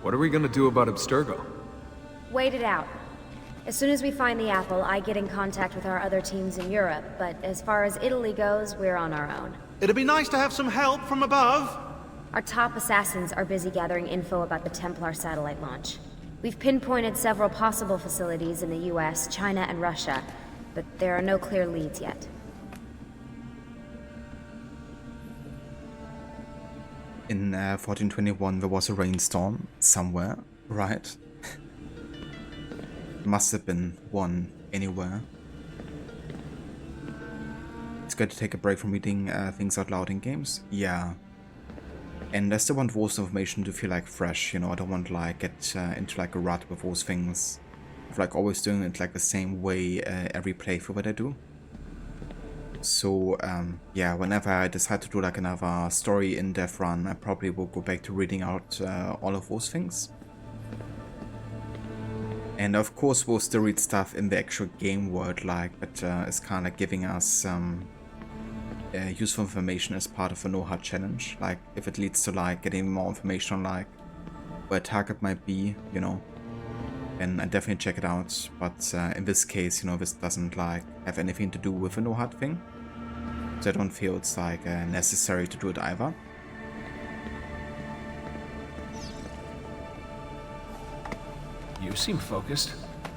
S2: What are we gonna do about Abstergo?
S17: Wait it out. As soon as we find the apple, I get in contact with our other teams in Europe, but as far as Italy goes, we're on our own.
S18: It'd be nice to have some help from above.
S17: Our top assassins are busy gathering info about the Templar satellite launch. We've pinpointed several possible facilities in the US, China, and Russia, but there are no clear leads yet.
S1: In 1421 there was a rainstorm somewhere, right? Must have been one anywhere. It's good to take a break from reading things out loud in games. Yeah. And I still want those information to feel like fresh, you know. I don't want to like get into like a rut with those things. Of like always doing it like the same way every playthrough that I do. So yeah, whenever I decide to do like another story in-depth run, I probably will go back to reading out all of those things. And of course we'll still read stuff in the actual game world, like, but it's kind of giving us useful information as part of a no-HUD challenge. Like if it leads to like getting more information on like where a target might be, you know, and I definitely check it out. But in this case, you know, this doesn't like have anything to do with a no-HUD thing, so I don't feel it's like necessary to do it either.
S12: You seem focused.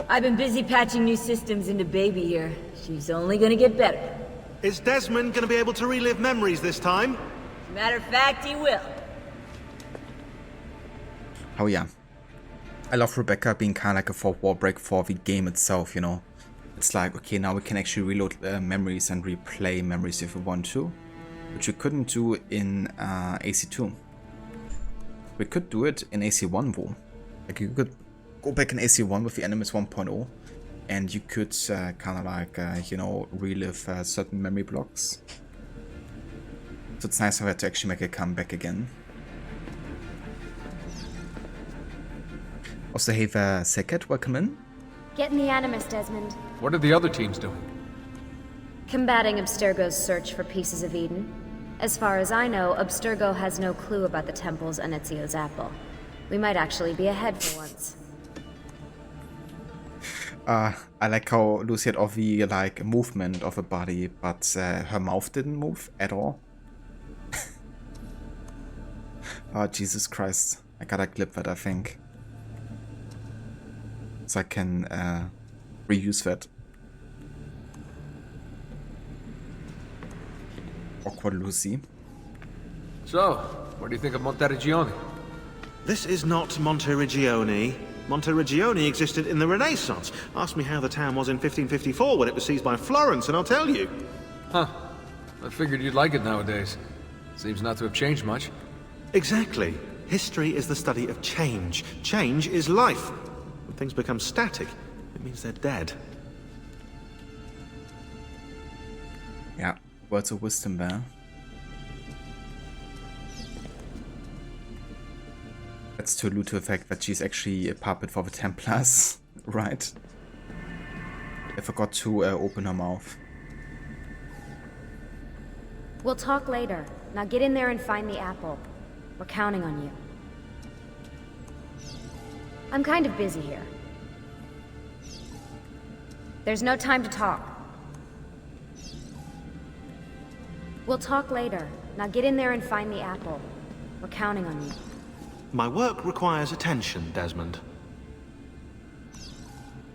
S16: I've been busy patching new systems into Baby here. She's only gonna get better.
S18: Is Desmond gonna be able to relive memories this time?
S16: As a matter of fact, he will.
S1: Oh yeah. I love Rebecca being kind of like a fourth wall break for the game itself, you know. It's like, okay, now we can actually reload memories and replay memories if we want to, which we couldn't do in AC2. We could do it in AC1 though. Like you could go back in AC1 with the Animus 1.0 and you could kind of like, you know, relive certain memory blocks. So it's nice of her to actually make a comeback again. Also, hey there, Seket, welcome in.
S17: Get in the Animus, Desmond.
S12: What are the other teams doing?
S17: Combating Abstergo's search for pieces of Eden. As far as I know, Abstergo has no clue about the temples and Ezio's apple. We might actually be ahead for once.
S1: I like how Lucy had all the like movement of her body, but her mouth didn't move at all. Oh, Jesus Christ. I gotta clip that, I think. So I can reuse that. Awkward Lucy.
S12: So, what do you think of Monteriggioni?
S18: This is not Monteriggioni. Monteriggioni existed in the Renaissance. Ask me how the town was in 1554 when it was seized by Florence, and I'll tell you.
S12: Huh. I figured you'd like it nowadays. Seems not to have changed much.
S18: Exactly. History is the study of change. Change is life. When things become static, it means they're dead.
S1: Yeah, words of wisdom there. That's to allude to the fact that she's actually a puppet for the Templars, right? I forgot to open her mouth.
S17: We'll talk later. Now get in there and find the apple. We're counting on you. I'm kind of busy here. There's no time to talk. We'll talk later. Now get in there and find the apple. We're counting on you.
S18: My work requires attention, Desmond.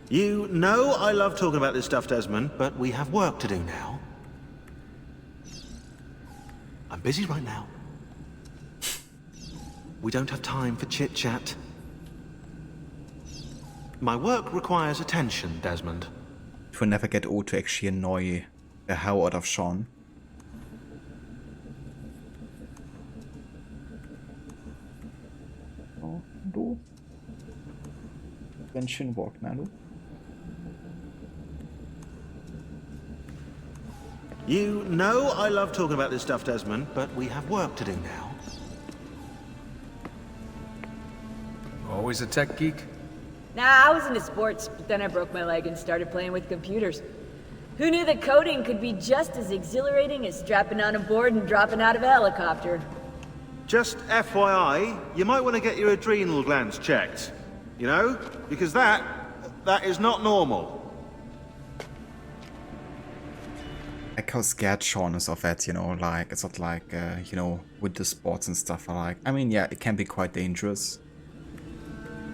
S18: You know I love talking about this stuff, Desmond, but we have work to do now. I'm busy right now. We don't have time for chit-chat. My work requires attention, Desmond.
S1: It will never get old to actually annoy the hell out of Sean. Oh, du. Ganz schön walk, na du?
S18: You know I love talking about this stuff, Desmond, but we have work to do now.
S12: Always a tech geek?
S16: Nah, I was into sports, but then I broke my leg and started playing with computers. Who knew that coding could be just as exhilarating as strapping on a board and dropping out of a helicopter?
S18: Just FYI, you might want to get your adrenal glands checked. You know? Because that is not normal.
S1: Like how scared Sean is of that, you know, like, it's not like, you know, with the sports and stuff, I mean, yeah, it can be quite dangerous.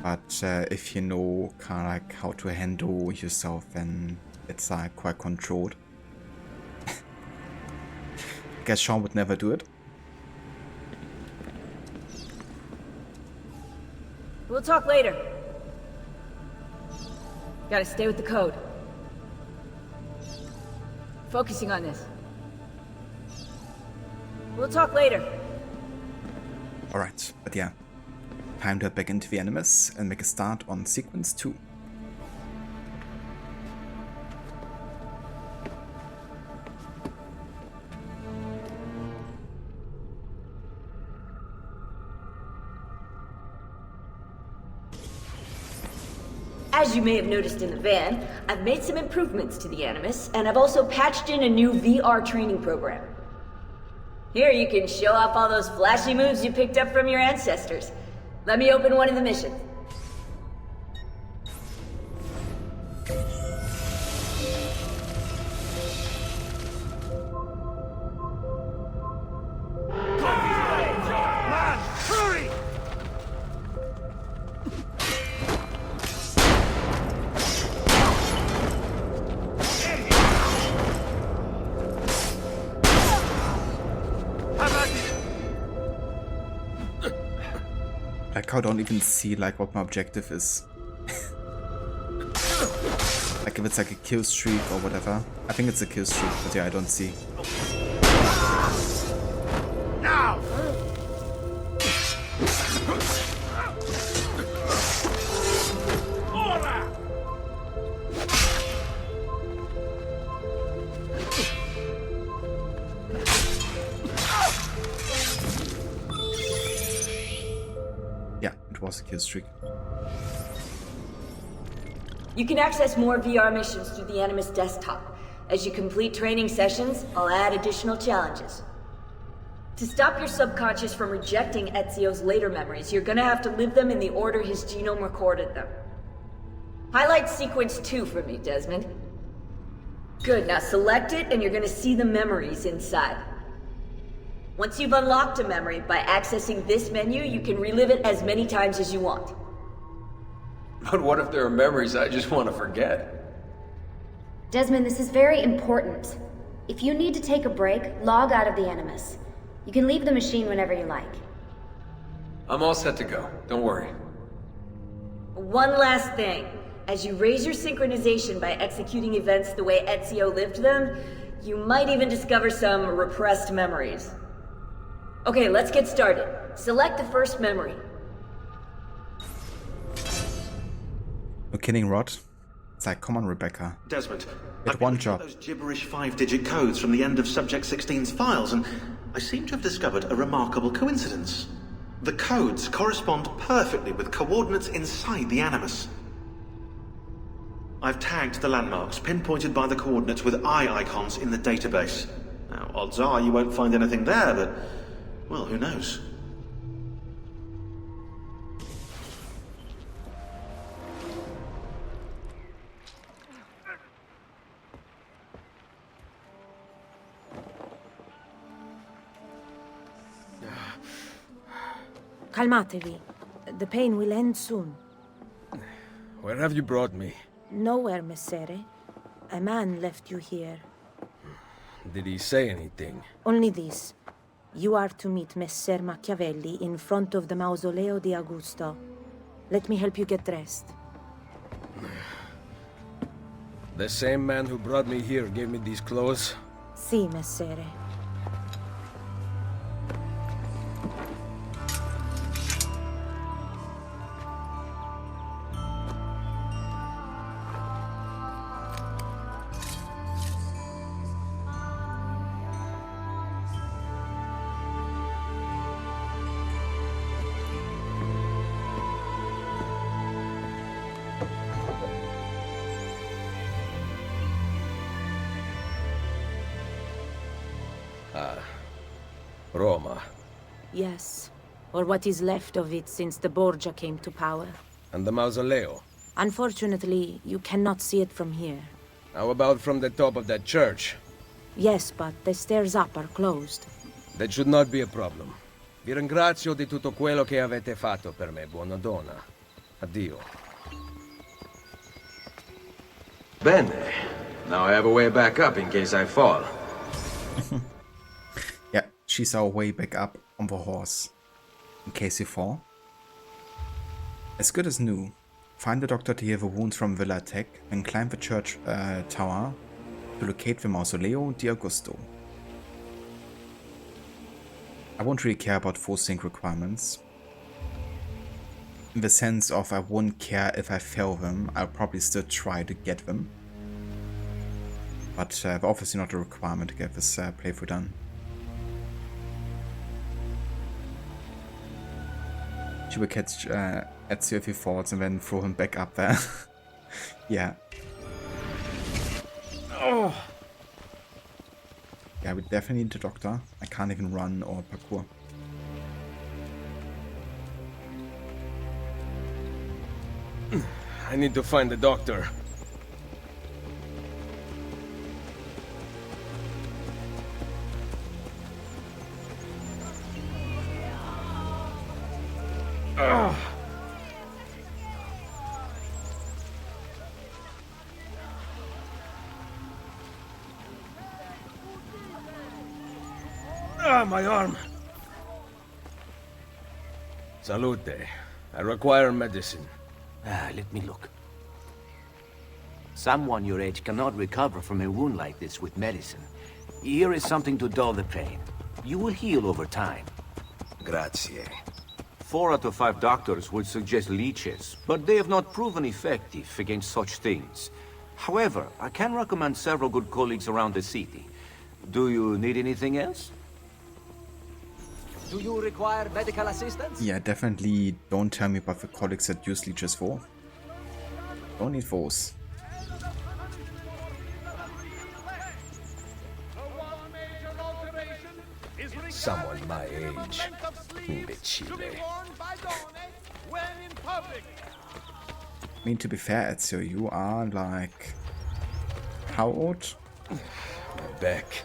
S1: But if you know kind of like how to handle yourself, then it's like quite controlled. I guess Sean would never do it.
S16: We'll talk later. Gotta stay with the code. Focusing on this. We'll talk later.
S1: Alright, but yeah. Time to head back into the Animus and make a start on sequence 2.
S16: As you may have noticed in the van, I've made some improvements to the Animus, and I've also patched in a new VR training program. Here you can show off all those flashy moves you picked up from your ancestors. Let me open one of the missions.
S1: Like I don't even see like what my objective is. Like if it's like a kill streak or whatever. I think it's a kill streak, but yeah, I don't see.
S3: Now!
S1: Yeah, it was a kill streak.
S16: You can access more VR missions through the Animus desktop. As you complete training sessions, I'll add additional challenges. To stop your subconscious from rejecting Ezio's later memories, you're gonna have to live them in the order his genome recorded them. Highlight sequence 2 for me, Desmond. Good, now select it and you're gonna see the memories inside. Once you've unlocked a memory, by accessing this menu, you can relive it as many times as you want.
S12: But what if there are memories I just want to forget?
S17: Desmond, this is very important. If you need to take a break, log out of the Animus. You can leave the machine whenever you like.
S12: I'm all set to go. Don't worry.
S16: One last thing. As you raise your synchronization by executing events the way Ezio lived them, you might even discover some repressed memories. Okay, let's get started. Select the first memory.
S1: No kidding, Rod. It's like, come on, Rebecca.
S18: Desmond,
S1: Get one job.
S18: those gibberish 5-digit codes from the end of Subject 16's files, and I seem to have discovered a remarkable coincidence. The codes correspond perfectly with coordinates inside the Animus. I've tagged the landmarks pinpointed by the coordinates with eye icons in the database. Now, odds are you won't find anything there, but, well, who knows?
S19: Calmatevi. The pain will end soon.
S13: Where have you brought me?
S19: Nowhere, Messere. A man left you here.
S13: Did he say anything?
S19: Only this. You are to meet Messer Machiavelli in front of the Mausoleo di Augusto. Let me help you get dressed.
S13: The same man who brought me here gave me these clothes?
S19: Si, Messere.
S13: Roma.
S19: Yes, or what is left of it since the Borgia came to power.
S13: And the Mausoleo?
S19: Unfortunately, you cannot see it from here.
S13: How about from the top of that church?
S19: Yes, but the stairs up are closed.
S13: That should not be a problem. Vi ringrazio di tutto quello che avete fatto per me, buona donna. Addio.
S12: Bene. Now I have a way back up in case I fall.
S1: Yeah, she's our way back up on the horse. In case you fall. As good as new. Find the doctor to heal the wounds from Villa attack and climb the church tower to locate the Mausoleo di Augusto. I won't really care about full sync requirements. In the sense of I won't care if I fail them, I'll probably still try to get them. But obviously not a requirement to get this playthrough done. She will catch Ezio if he falls and then throw him back up there. Yeah. Oh. Yeah, we definitely need the doctor. I can't even run or parkour.
S13: I need to find the doctor. My arm. Salute. I require medicine.
S6: Let me look. Someone your age cannot recover from a wound like this with medicine. Here is something to dull the pain. You will heal over time.
S13: Grazie.
S20: 4 out of 5 doctors would suggest leeches, but they have not proven effective against such things. However, I can recommend several good colleagues around the city. Do you need anything else?
S6: Do you require medical assistance?
S1: Yeah, definitely don't tell me about the colleagues that use leeches for. Don't need those.
S13: Someone my age. Imbecile.
S1: I mean, to be fair, Ezio, you are like... how old?
S13: My back.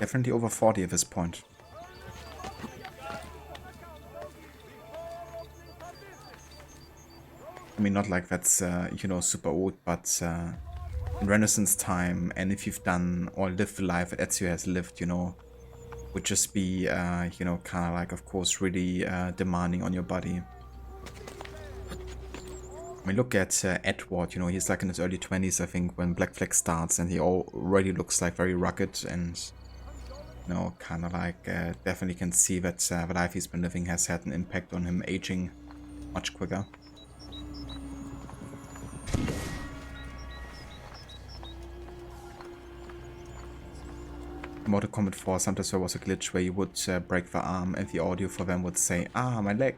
S1: Definitely over 40 at this point. I mean, not like that's, you know, super old, but in Renaissance time, and if you've done or lived the life that Ezio has lived, you know, would just be, you know, kind of like, of course, really demanding on your body. I mean, look at Edward, you know, he's like in his early 20s, I think, when Black Flag starts, and he already looks like very rugged and, you know, kind of like, definitely can see that the life he's been living has had an impact on him aging much quicker. Mortal Kombat 4, sometimes there was a glitch where you would break the arm and the audio for them would say, "Ah, my leg."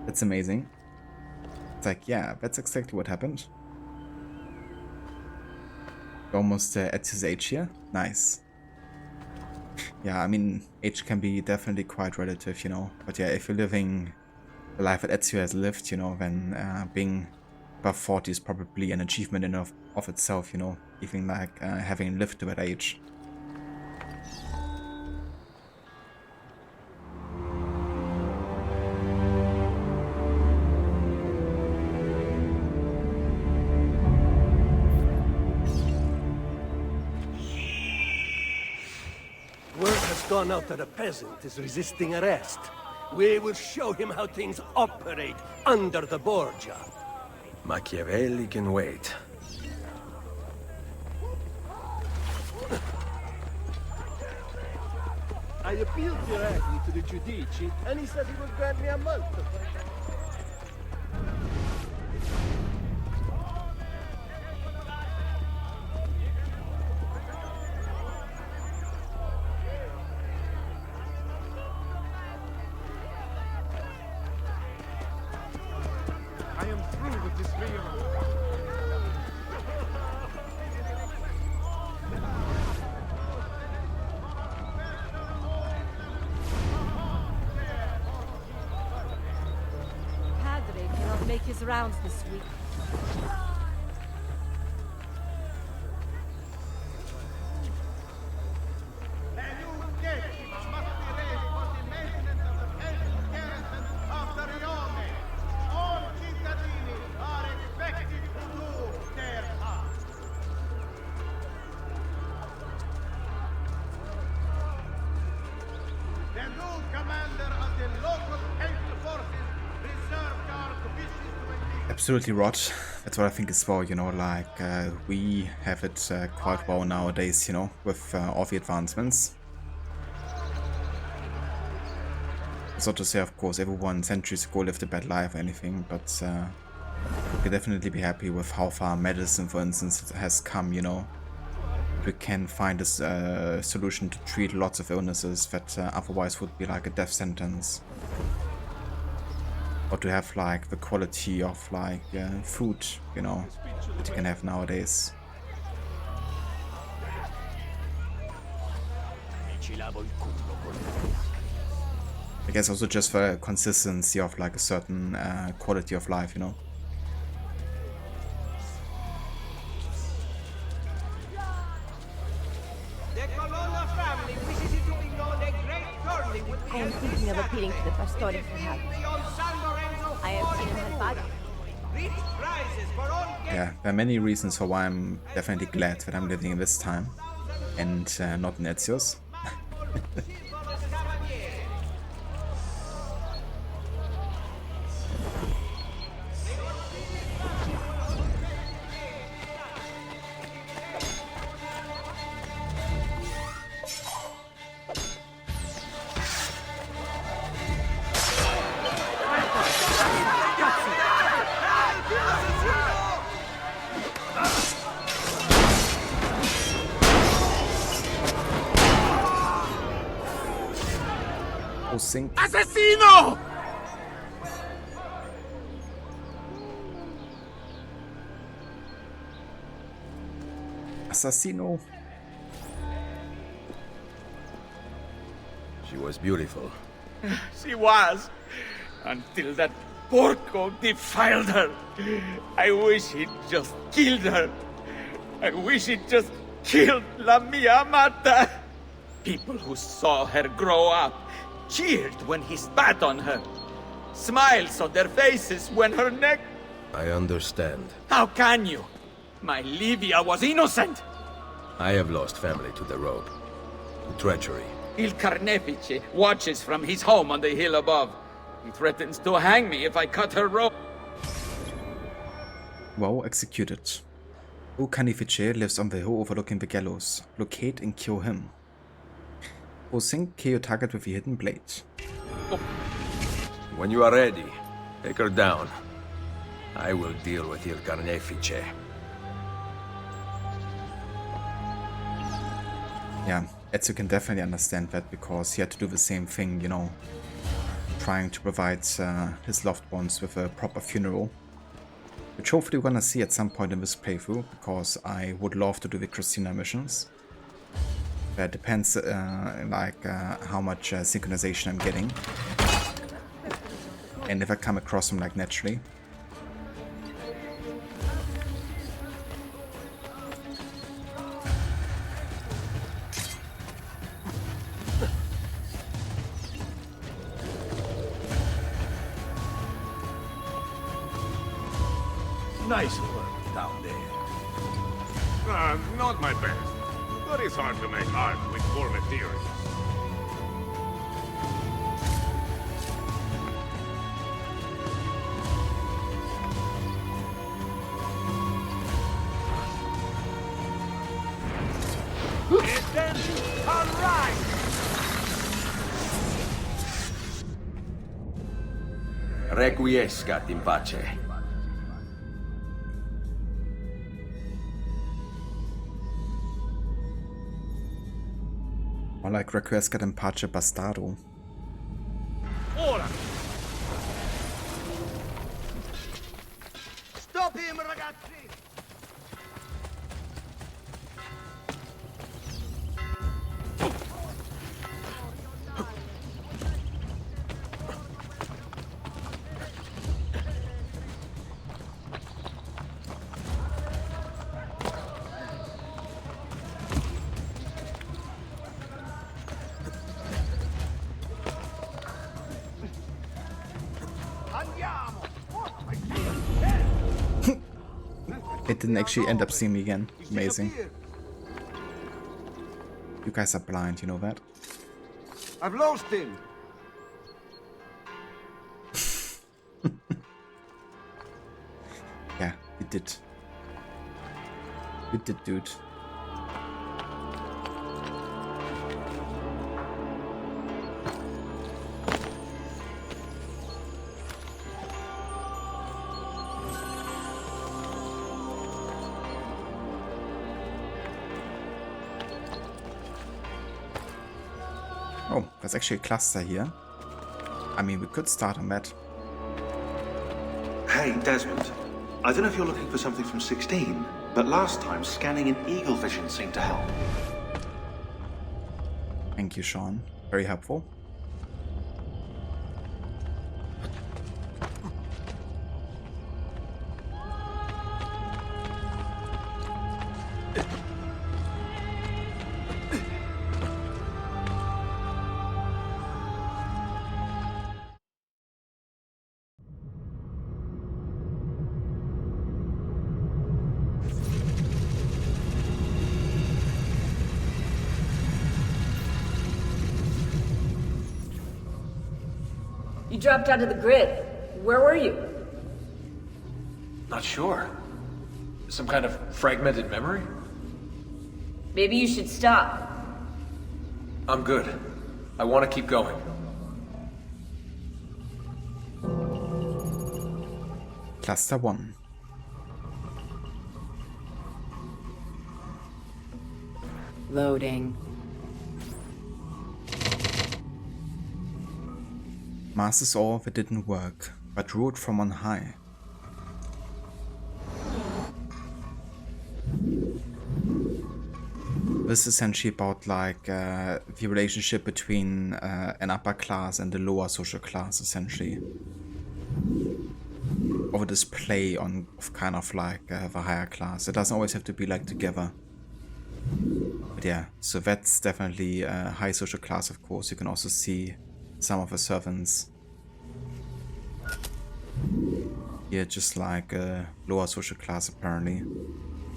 S1: That's amazing. It's like, yeah, that's exactly what happened. Almost at his age here. Nice. Yeah, I mean, age can be definitely quite relative, you know. But yeah, if you're living the life that Ezio has lived, you know, then being above 40 is probably an achievement in of itself, you know. Even like having lived to that age.
S11: Word has gone out that a peasant is resisting arrest. We will show him how things operate under the Borgia.
S13: Machiavelli can wait.
S11: I appealed directly to the Giudici, and he said he would grant me a month.
S15: I am through with this video.
S7: Padre cannot make his rounds this week.
S1: Absolutely rot. That's what I think as well, you know, like we have it quite well nowadays, you know, with all the advancements. It's not to say, of course, everyone centuries ago lived a bad life or anything, but we can definitely be happy with how far medicine, for instance, has come, you know. We can find a solution to treat lots of illnesses that otherwise would be like a death sentence. Or to have like the quality of like food, you know, that you can have nowadays. I guess also just for consistency of like a certain quality of life, you know.
S7: I am thinking of appealing to the Pastori for help. I have seen him help others.
S1: Yeah, there are many reasons for why I'm definitely glad that I'm living in this time and not in Ezio's.
S15: Asesino!
S1: Assassino.
S13: She was beautiful.
S21: She was, until that porco defiled her. I wish he'd just killed her. I wish he'd just killed La Mia Amata. People who saw her grow up cheered when he spat on her. Smiles on their faces when her neck...
S13: I understand.
S21: How can you? My Livia was innocent.
S13: I have lost family to the rope. To treachery.
S21: Il Carnefice watches from his home on the hill above. He threatens to hang me if I cut her rope.
S1: Well executed. Il Carnefice lives on the hill overlooking the gallows. Locate and kill him. Or sink, kill your target with a hidden blade.
S13: When you are ready, take her down. I will deal with Il Carnefice.
S1: Yeah, Ezio can definitely understand that because he had to do the same thing, you know, trying to provide his loved ones with a proper funeral. Which hopefully we're gonna see at some point in this playthrough, because I would love to do the Christina missions. That depends how much synchronization I'm getting. And if I come across them like naturally.
S3: Nice work down there. Not my best. But it's hard to make art with poor materials.
S13: Requiescat in pace.
S1: More like Requiescat in Pace Bastardo.
S3: Ora!
S6: Stop him, ragazzi!
S1: It didn't actually end up seeing me again. Amazing. You guys are blind, you know that?
S6: I've lost him!
S1: Yeah, you did. You did, dude. Oh, there's actually a cluster here. I mean, we could start on that.
S18: Hey, Desmond. I don't know if you're looking for something from 16, but last time scanning in eagle vision seemed to help.
S1: Thank you, Sean. Very helpful.
S16: You dropped out of the grid. Where were you?
S12: Not sure. Some kind of fragmented memory?
S16: Maybe you should stop.
S12: I'm good. I want to keep going.
S1: Cluster 1.
S5: Loading.
S1: Mass is all that didn't work, but ruled from on high. This is essentially about like the relationship between an upper class and a lower social class, essentially. Or this play on of kind of like the higher class. It doesn't always have to be like together. But yeah, so that's definitely a high social class, of course. You can also see some of the servants here, just like a lower social class apparently.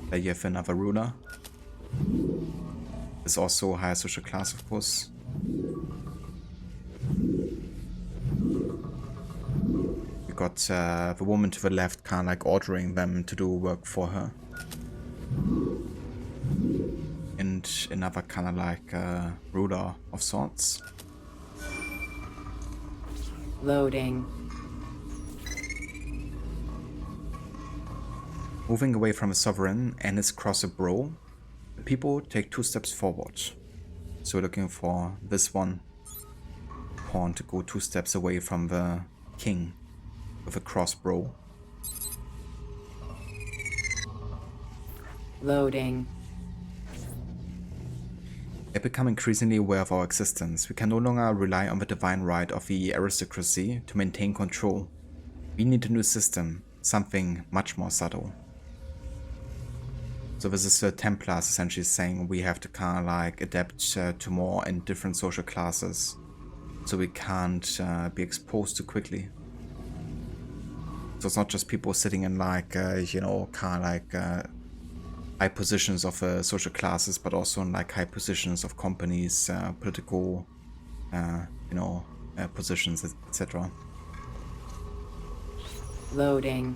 S1: There you have another ruler. There's also a higher social class, of course. You got the woman to the left kind of like ordering them to do work for her. And another kind of like ruler of sorts.
S5: Loading.
S1: Moving away from a sovereign and its crosser bro, the people take 2 steps forward. So we're looking for this one pawn to go 2 steps away from the king with a crossbow.
S5: Loading.
S1: We become increasingly aware of our existence. We can no longer rely on the divine right of the aristocracy to maintain control. We need a new system, something much more subtle. So this is the Templars essentially saying we have to kind of like adapt to more and different social classes, so we can't be exposed too quickly. So it's not just people sitting in like, you know, kind of like high positions of social classes, but also in like high positions of companies, political, you know, positions, etc.
S5: Loading.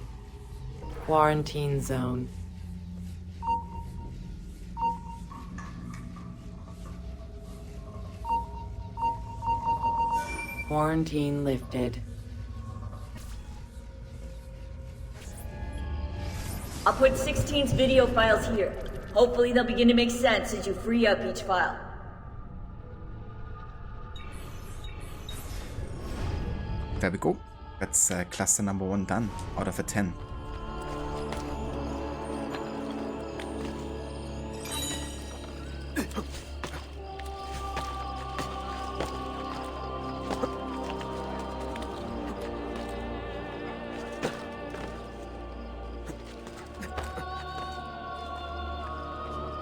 S5: Quarantine zone. Quarantine lifted.
S16: I'll put 16's video files here. Hopefully they'll begin to make sense as you free up each file.
S1: There we go. That's cluster number 1 done out of a 10.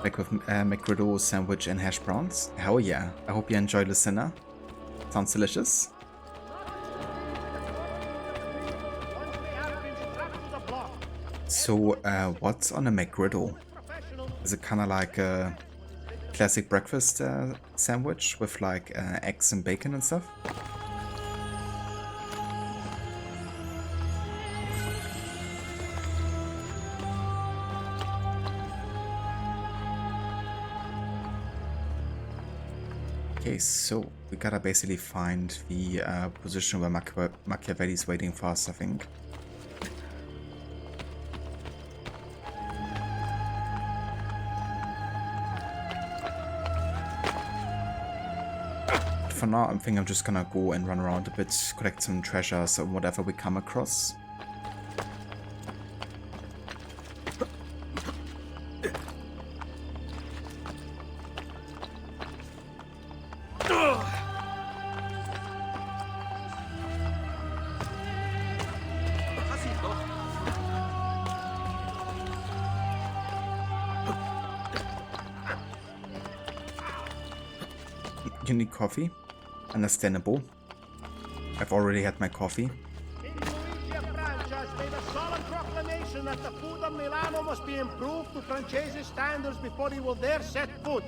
S1: Back with McGriddle sandwich and hash browns. Hell yeah. I hope you enjoy, listener. Sounds delicious. So, what's on a McGriddle? Is it kind of like a classic breakfast sandwich with like eggs and bacon and stuff? Okay, so we gotta basically find the position where Machiavelli is waiting for us, I think. For now, I think I'm just gonna go and run around a bit, collect some treasures or whatever we come across. You need coffee? Understandable. I've already had my coffee.
S15: King Luigi of France has made a solemn proclamation that the food of Milano must be improved to Francese's standards before he will dare set foot.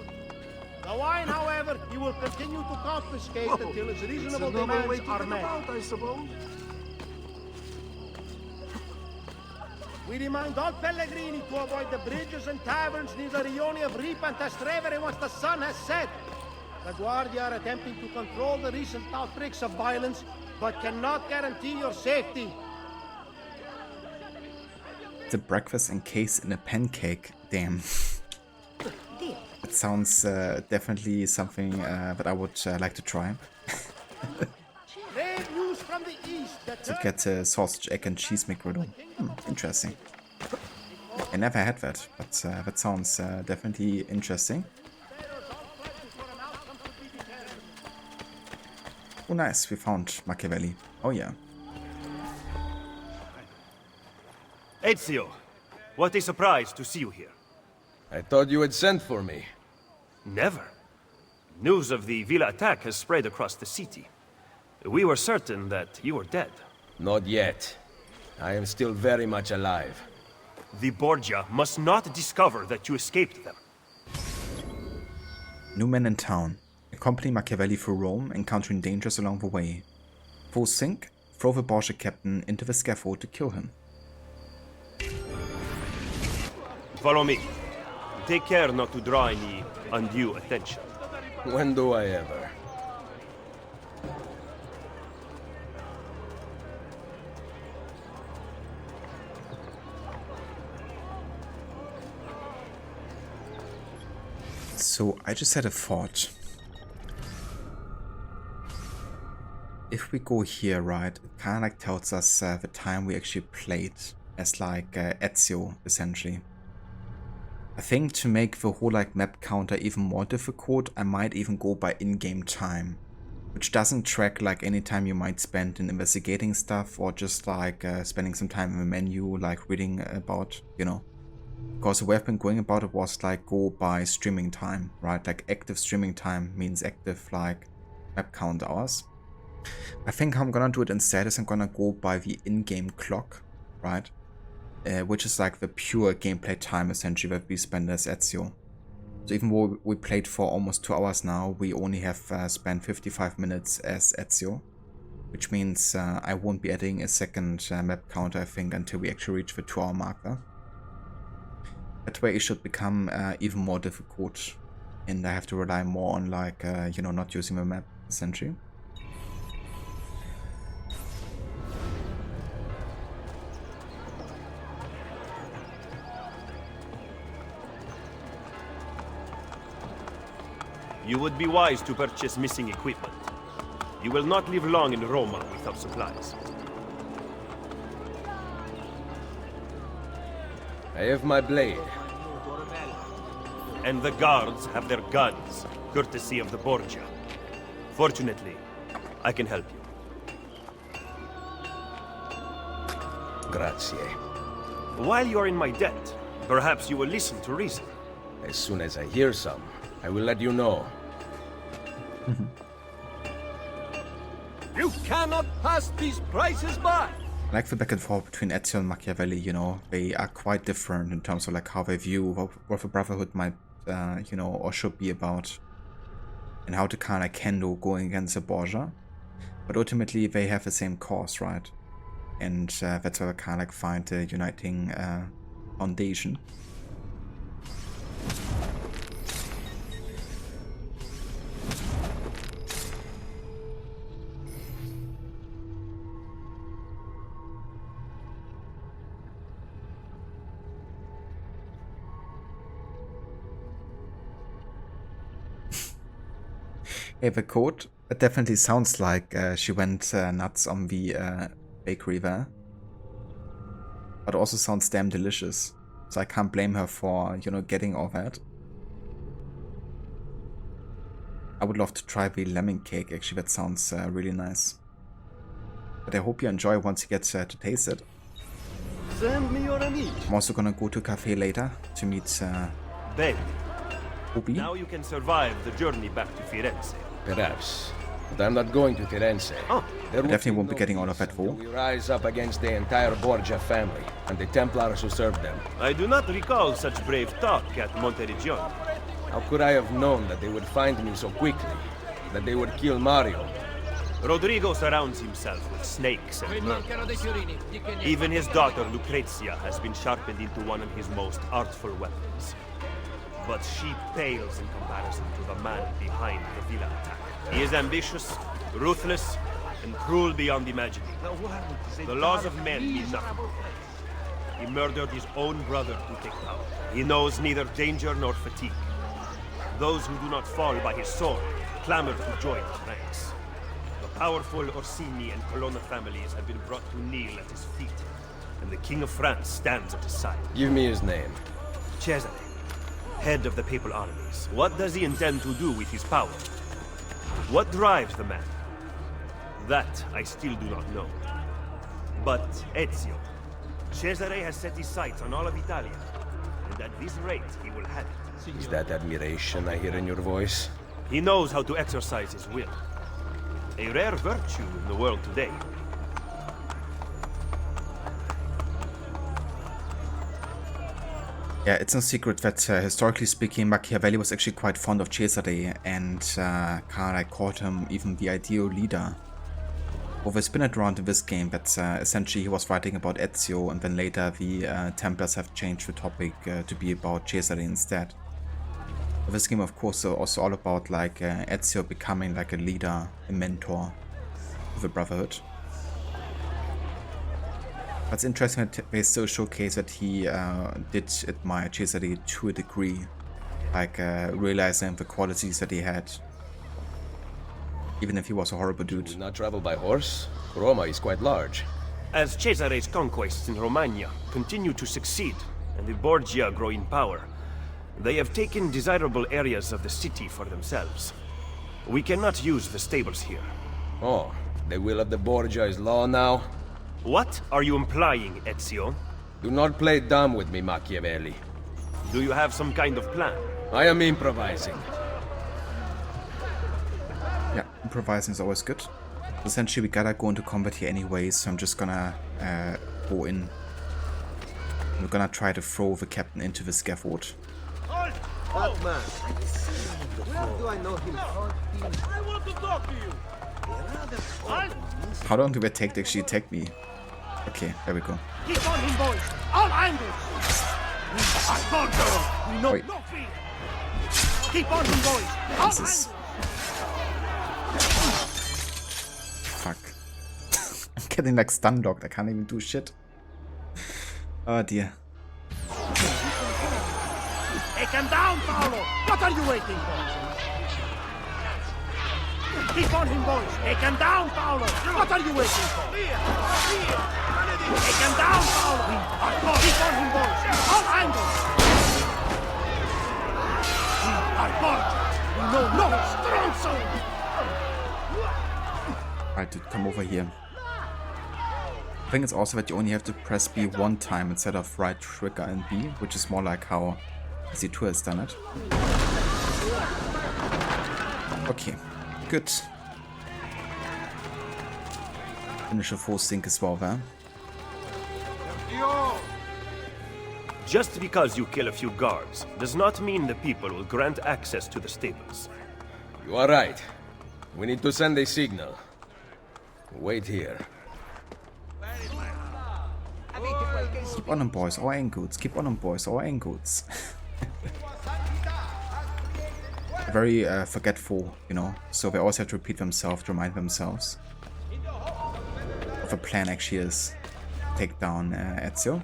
S15: The wine, however, he will continue to confiscate until his reasonable demands are met. I suppose. We remind all Pellegrini to avoid the bridges and taverns near the rione of Ripa and Trastevere once the sun has set. The Guardia are attempting to control the recent outbreaks of violence, but cannot guarantee your safety.
S1: The breakfast encased in a pancake. Damn. It sounds definitely something that I would like to try.
S15: News from the east
S1: To get a sausage, egg and cheese McGriddle. Interesting. I never had that, but that sounds definitely interesting. Oh nice, we found Machiavelli. Oh yeah.
S10: Ezio, what a surprise to see you here.
S13: I thought you had sent for me.
S10: Never. News of the Villa attack has spread across the city. We were certain that you were dead.
S13: Not yet. I am still very much alive.
S10: The Borgia must not discover that you escaped them.
S1: New men in town. Accompany Machiavelli through Rome, encountering dangers along the way. Foes sink, throw the Borgia captain into the scaffold to kill him.
S10: Follow me. Take care not to draw any undue attention.
S13: When do I ever?
S1: So I just had a thought. if we go here, right, it kind of like tells us the time we actually played as like Ezio, essentially. I think to make the whole like map counter even more difficult, I might even go by in-game time, which doesn't track like any time you might spend in investigating stuff or just like spending some time in the menu, like reading about, you know. Because the way I've been going about it was like go by streaming time, right? Like active streaming time means active like map count hours. I think how I'm gonna do it instead is I'm gonna go by the in-game clock, right? Which is like the pure gameplay time essentially that we spend as Ezio. So even though we played for almost 2 hours now, we only have spent 55 minutes as Ezio. Which means I won't be adding a second map counter, I think, until we actually reach the 2-hour marker. That way it should become even more difficult, and I have to rely more on like, you know, not using the map, essentially.
S10: You would be wise to purchase missing equipment. You will not live long in Roma without supplies.
S13: I have my blade.
S10: And the guards have their guns, courtesy of the Borgia. Fortunately, I can help you.
S13: Grazie.
S10: While you are in my debt, perhaps you will listen to reason.
S13: As soon as I hear some, I will let you know.
S11: You cannot pass these prices by!
S1: I like the back and forth between Ezio and Machiavelli, you know. They are quite different in terms of like how they view what the Brotherhood might, you know, or should be about. And how to kind of handle going against the Borgia. But ultimately they have the same cause, right? And that's where they kind of like find a uniting foundation. Yeah, the code, it definitely sounds like she went nuts on the bakery there. But also sounds damn delicious. So I can't blame her for, you know, getting all that. I would love to try the lemon cake, actually, that sounds really nice. But I hope you enjoy once you get to taste it.
S11: Send me your meat.
S1: I'm also gonna go to a cafe later to meet
S10: Ben,
S1: Obi.
S10: now you can survive the journey back to Firenze.
S13: Perhaps. But I'm not going to Firenze.
S10: Oh,
S1: I definitely won't be getting all of that though.
S13: We rise up against the entire Borgia family and the Templars who served them.
S10: I do not recall such brave talk at Monteriggioni.
S13: How could I have known that they would find me so quickly? That they would kill Mario?
S10: Rodrigo surrounds himself with snakes and murderers. Even his daughter Lucrezia has been sharpened into one of his most artful weapons. But she pales in comparison to the man behind the villa attack. He is ambitious, ruthless, and cruel beyond imagining. The laws of men mean nothing to him. He murdered his own brother to take power. He knows neither danger nor fatigue. Those who do not fall by his sword clamor to join his ranks. The powerful Orsini and Colonna families have been brought to kneel at his feet, and the King of France stands at his side.
S13: Give me his name.
S10: Cesare, head of the papal armies. What does he intend to do with his power? What drives the man? That I still do not know. But Ezio, Cesare has set his sights on all of Italia, and at this rate he will have it.
S13: Is that admiration I hear in your voice?
S10: He knows how to exercise his will. A rare virtue in the world today.
S1: Yeah, it's no secret that historically speaking, Machiavelli was actually quite fond of Cesare and kind of called him even the ideal leader. Well, they spin it around in this game that essentially he was writing about Ezio, and then later the Templars have changed the topic to be about Cesare instead. But this game, of course, is also all about like Ezio becoming like a leader, a mentor of the Brotherhood. It's interesting that they still showcase that he did admire Cesare to a degree, like realizing the qualities that he had. Even if he was a horrible dude.
S13: Should we not travel by horse? Roma is quite large.
S10: As Cesare's conquests in Romagna continue to succeed, and the Borgia grow in power, they have taken desirable areas of the city for themselves. We cannot use the stables here.
S13: Oh, the will of the Borgia is law now?
S10: What are you implying, Ezio?
S13: Do not play dumb with me, Machiavelli.
S10: Do you have some kind of plan?
S13: I am improvising.
S1: Yeah, improvising is always good. Essentially, we gotta go into combat here anyway, so I'm just gonna go in. We're gonna try to throw the captain into the scaffold.
S15: That man. Where do I know him? I want to talk to you.
S1: How long do they take to actually attack me? Okay, there we go.
S15: Keep on him, boys. All angles. I told you. We know
S1: Wait.
S15: no fear. Keep on him, boys. All
S1: Jesus.
S15: angles.
S1: Fuck. I'm getting like stun locked. I can't even do shit. Oh dear.
S15: Take him down, Paolo. What are you waiting for? Keep on him, boys. Take him down, Paolo. What are you waiting for? Take him down, Paolo. Keep on him, boys. All angles. Our Borgias. We know no strong soul.
S1: Alright, dude, come over here. I think it's also that you only have to press B one time instead of right trigger and B, which is more like how Z2 has done it. Okay, good. Finish a full sync as well there.
S10: Just because you kill a few guards does not mean the people will grant access to the stables.
S13: You are right. We need to send a signal. Wait here.
S1: Keep on them, boys, or angles. Keep on them, boys, or angles. Very forgetful, you know, so they always have to repeat themselves, to remind themselves what the plan actually is. Take down Ezio.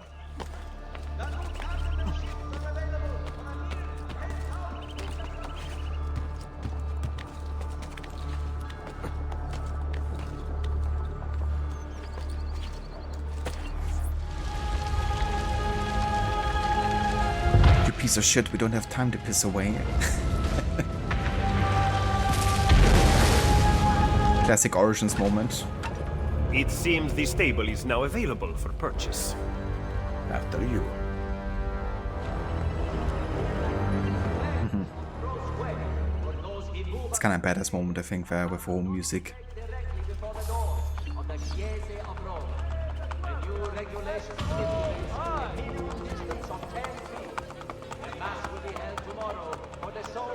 S1: You piece of shit, we don't have time to piss away. Classic Origins moment.
S10: It seems the stable is now available for purchase.
S13: After you.
S1: It's kind of a badass moment, I think, there with all music.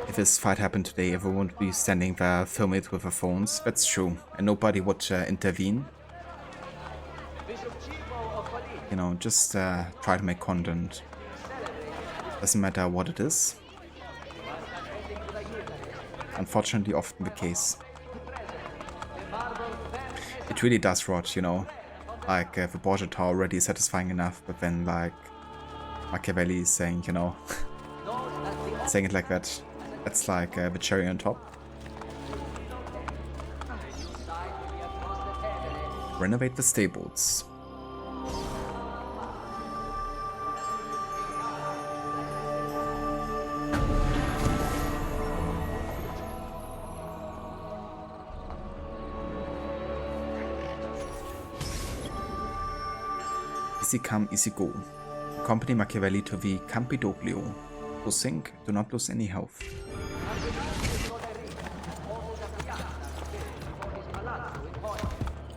S1: If this fight happened today, everyone would be standing there filming it with their phones. That's true. And nobody would intervene. You know, just try to make content. Doesn't matter what it is. Unfortunately, often the case. It really does rot, you know. Like, the Borgia Tower already is satisfying enough, but then, like, Machiavelli is saying, you know, saying it like that. That's like the cherry on top. Renovate the stables. Easy come, easy go. Accompany Machiavelli to the Campidoglio. To sink, do not lose any health.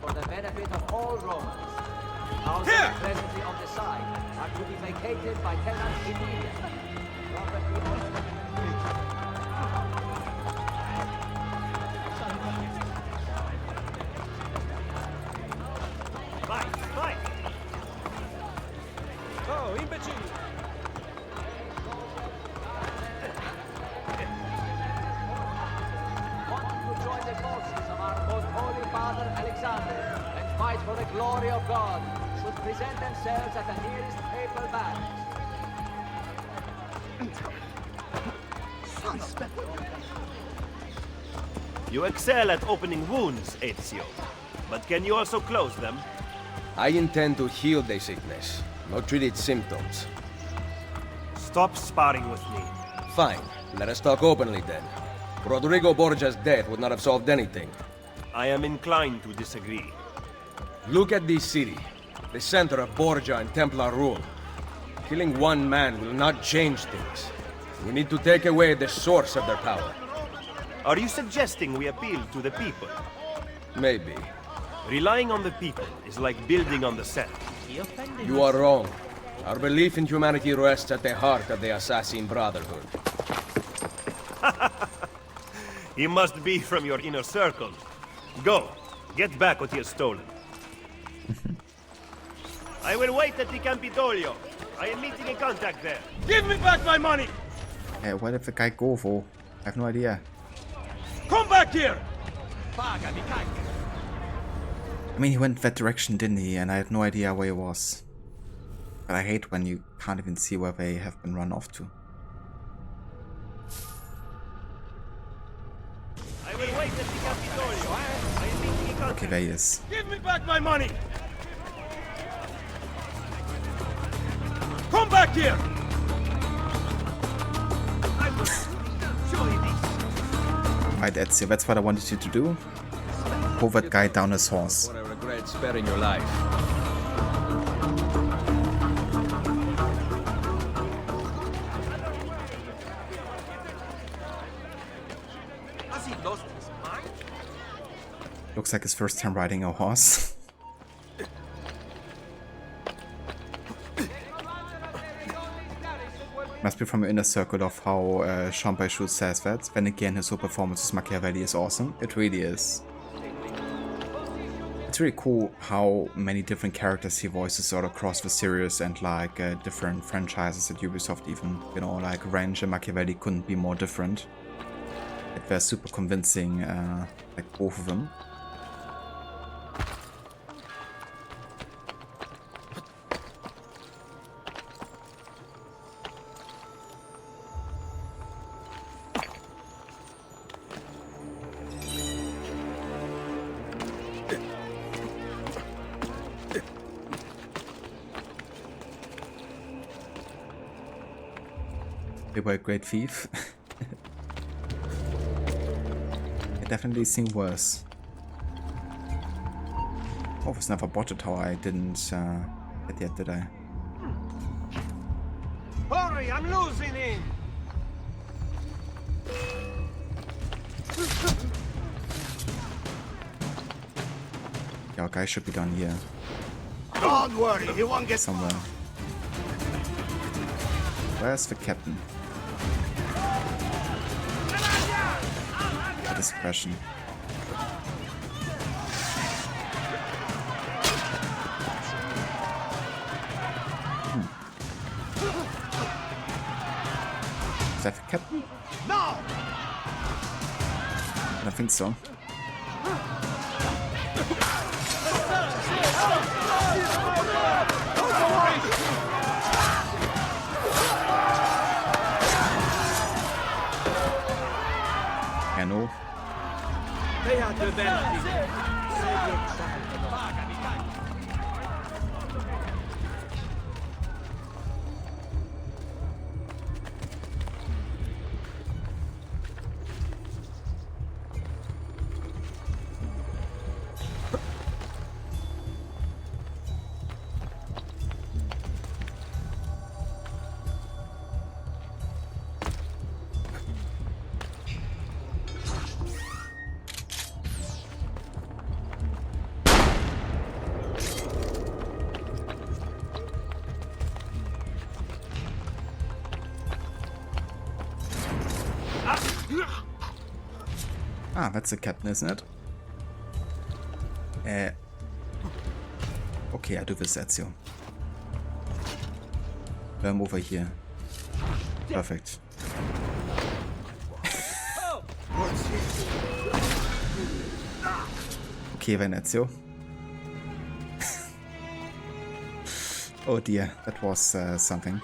S14: For the benefit of all Romans, houses presently on the side are to be vacated by tenants immediately.
S10: Vai!
S14: Oh, imbecile! Join the forces of our most holy father Alexander and fight for the glory of God should present themselves at the nearest papal barracks.
S10: You excel at opening wounds, Ezio. But can you also close them?
S13: I intend to heal the sickness, not treat its symptoms.
S10: Stop sparring with me.
S13: Fine. Let us talk openly then. Rodrigo Borgia's death would not have solved anything.
S10: I am inclined to disagree.
S13: Look at this city, the center of Borgia and Templar rule. Killing one man will not change things. We need to take away the source of their power.
S10: Are you suggesting we appeal to the people?
S13: Maybe.
S10: Relying on the people is like building on the sand.
S13: You are wrong. Our belief in humanity rests at the heart of the Assassin Brotherhood.
S10: He must be from your inner circle. Go, get back what he has stolen. I will wait at the Campidoglio. I am meeting a contact there.
S21: Give me back my money!
S1: Where did the guy go for? I have no idea.
S21: Come back here!
S1: I mean, he went that direction, didn't he? And I had no idea where he was. But I hate when you can't even see where they have been run off to.
S10: I will wait at the Campidoglio. I am meeting a contact.
S1: Okay, there he is.
S21: Give me back my money! Come back here! I will enjoy this.
S1: Right, Ezio, that's what I wanted you to do. Pull that guy down his horse.
S13: What I regret sparing your life.
S21: Has he lost his mind?
S1: Looks like his first time riding a horse. Must be from the inner circle of how Jean Baichou says that. Then again, his whole performance as Machiavelli is awesome. It really is. It's really cool how many different characters he voices all across the series and like different franchises at Ubisoft even. You know, like Range and Machiavelli couldn't be more different. They're super convincing, like both of them. They were a great thief. It definitely seemed worse. Oh, it was never botted how I didn't get yet, did I?
S21: Hurry, I'm losing him!
S1: Your guy should be down here.
S21: Don't worry, he won't get
S1: somewhere. Where's the captain? That is the question. Is that the captain?
S21: No!
S1: I don't think so. I know.
S21: They are the benefit.
S1: Ah, that's the captain, isn't it? Okay, I do this, Ezio. I'm over here. Perfect. Okay, then, Ezio. Oh dear, that was something.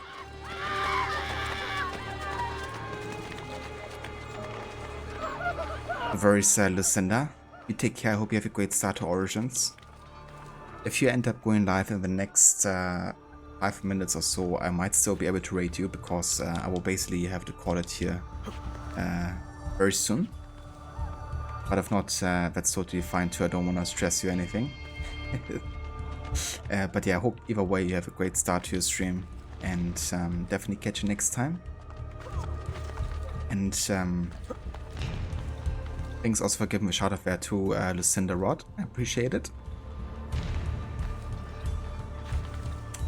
S1: very sad, Lucinda. You take care. I hope you have a great start to Origins. If you end up going live in the next 5 minutes or so, I might still be able to rate you, because I will basically have to call it here very soon. But if not, that's totally fine too. I don't want to stress you or anything. But yeah, I hope either way you have a great start to your stream, and definitely catch you next time. And thanks also for giving a shout out there to Lucinda Rod. I appreciate it.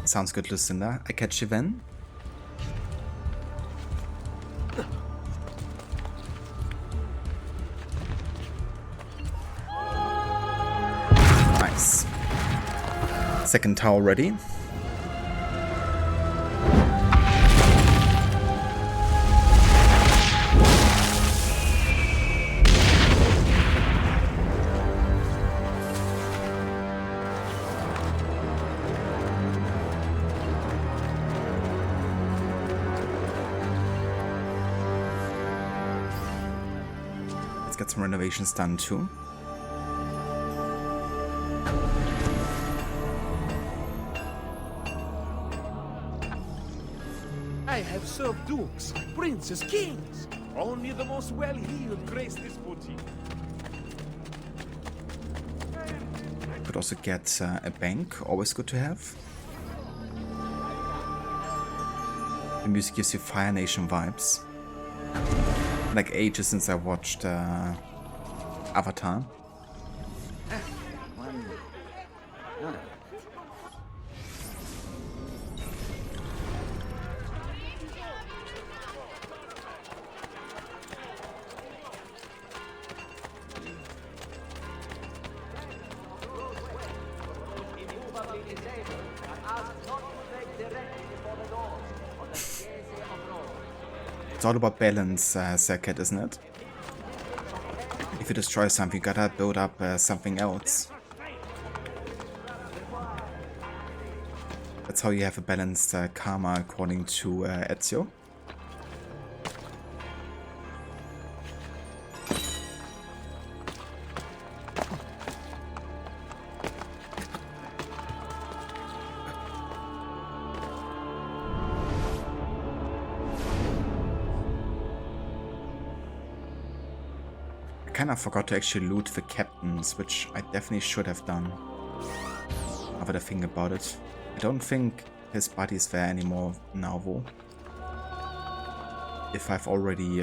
S1: Sounds good, Lucinda. I catch you then. Nice. Second tower ready. Let's get some renovations done too.
S9: I have served dukes, princes, kings. Only the most well-heeled grace this boutique.
S1: Could also get a bank, always good to have. The music gives you Fire Nation vibes. Like ages since I watched Avatar. It's all about balance, Serket, isn't it? If you destroy something, you gotta build up something else. That's how you have a balanced karma, according to Ezio. I kind of forgot to actually loot the captains, which I definitely should have done. Now that I think about it. I don't think his body's there anymore now, though. If I've already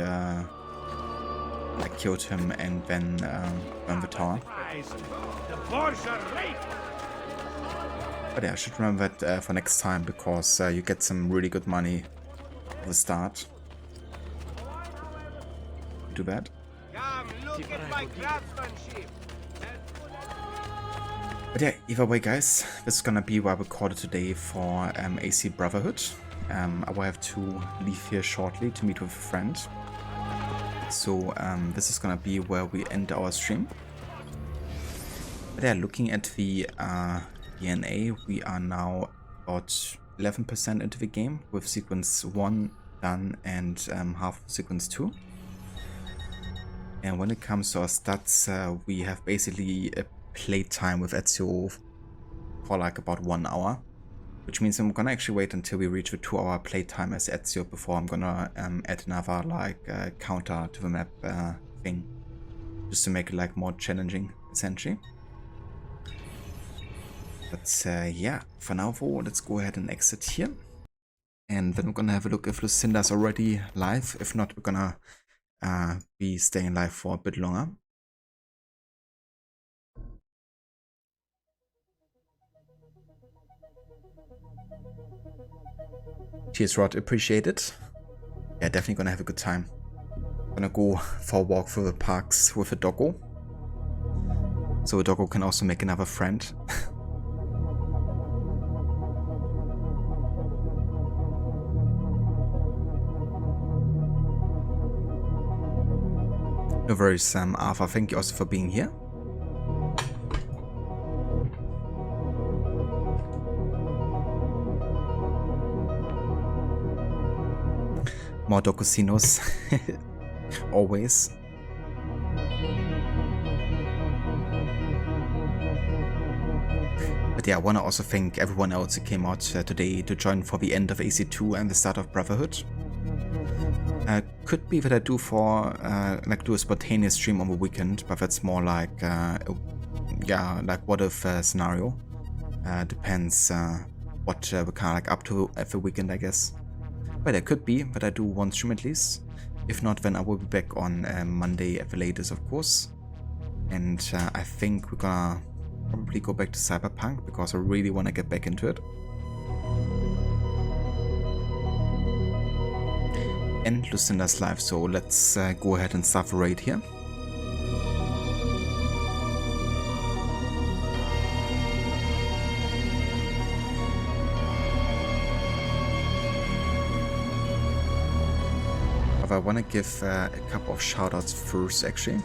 S1: like killed him and then burned the tower. But yeah, I should remember that for next time, because you get some really good money at the start. Do that.
S9: Look at my craftsmanship.
S1: But yeah, either way, guys, this is gonna be where we call it today for AC Brotherhood. I will have to leave here shortly to meet with a friend. So this is gonna be where we end our stream. But yeah, looking at the DNA, we are now about 11% into the game, with sequence 1 done and half sequence 2. And when it comes to our stats, we have basically a playtime with Ezio for like about 1 hour. Which means I'm gonna actually wait until we reach the 2-hour playtime as Ezio before I'm gonna add another like counter to the map thing. Just to make it like more challenging, essentially. But yeah, for now though, let's go ahead and exit here. And then we're gonna have a look if Lucinda's already live. If not, we're gonna be staying live for a bit longer. Cheers, Rod, appreciate it. Yeah, definitely gonna have a good time. Gonna go for a walk through the parks with a doggo. So a doggo can also make another friend. No worries, Arthur, thank you also for being here. More Docosinos. Always. But yeah, I want to also thank everyone else who came out today to join for the end of AC2 and the start of Brotherhood. Could be that I do for like do a spontaneous stream on the weekend, but that's more like yeah, like what if scenario. Depends what we're kind of like up to at the weekend, I guess. But it could be that I do one stream at least. If not, then I will be back on Monday at the latest, of course. And I think we're gonna probably go back to Cyberpunk because I really want to get back into it. And Lucinda's live, so let's go ahead and start the raid here. But I want to give a couple of shoutouts first, actually.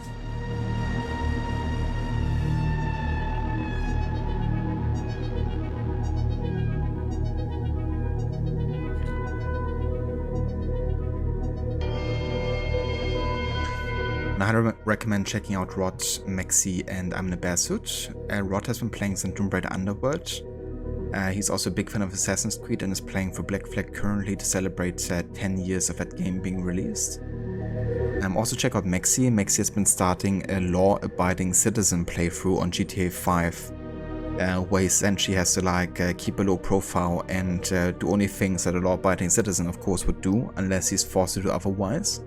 S1: I recommend checking out Rod, Maxi, and I'm in a Bear Suit. Rod has been playing some Tomb Raider Underworld. He's also a big fan of Assassin's Creed and is playing for Black Flag currently to celebrate 10 years of that game being released. Also check out Maxi. Maxi has been starting a law-abiding citizen playthrough on GTA 5, where he essentially has to like keep a low profile and do only things that a law-abiding citizen of course would do, unless he's forced to do otherwise.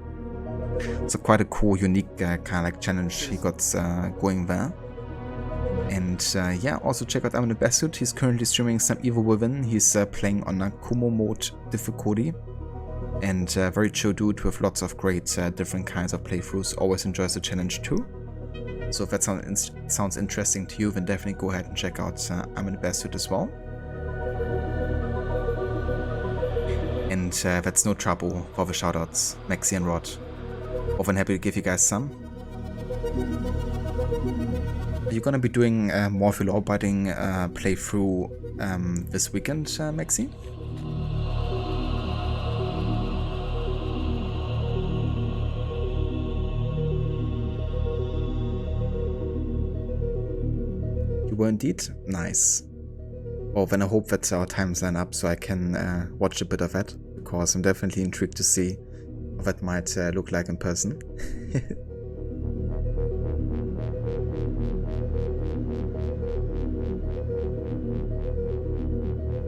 S1: So quite a cool, unique kind of like challenge he got going there. And yeah, also check out I'm in the Best Suit. He's currently streaming some Evil Within. He's playing on a Kumo mode difficulty. And very chill dude with lots of great different kinds of playthroughs. Always enjoys the challenge too. So if that sounds interesting to you, then definitely go ahead and check out I'm in the Best Suit as well. And that's no trouble for the shoutouts, Maxi and Rod. Often happy to give you guys some. Are you gonna be doing more of your law-abiding playthrough this weekend, Maxi? You were indeed? Nice. Well, then I hope that our times line up so I can watch a bit of that, because I'm definitely intrigued to see what that might look like in person.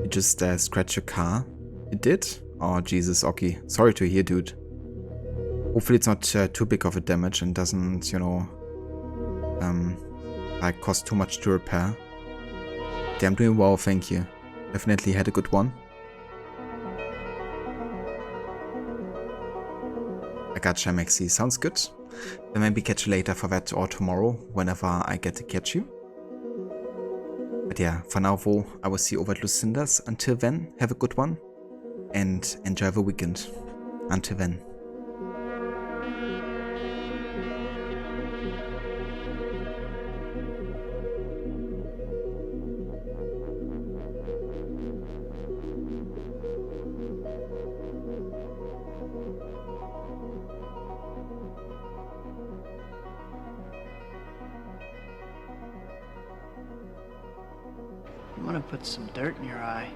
S1: You just scratched your car? You did? Oh Jesus, Oki. Sorry to hear, dude. Hopefully it's not too big of a damage and doesn't, you know, like cost too much to repair. Okay, I'm doing well, thank you. Definitely had a good one. I gotcha, Maxi. Sounds good. Then maybe catch you later for that or tomorrow, whenever I get to catch you. But yeah, for now though, I will see you over at Lucinda's. Until then, have a good one and enjoy the weekend. Until then.
S8: You want to put some dirt in your eye.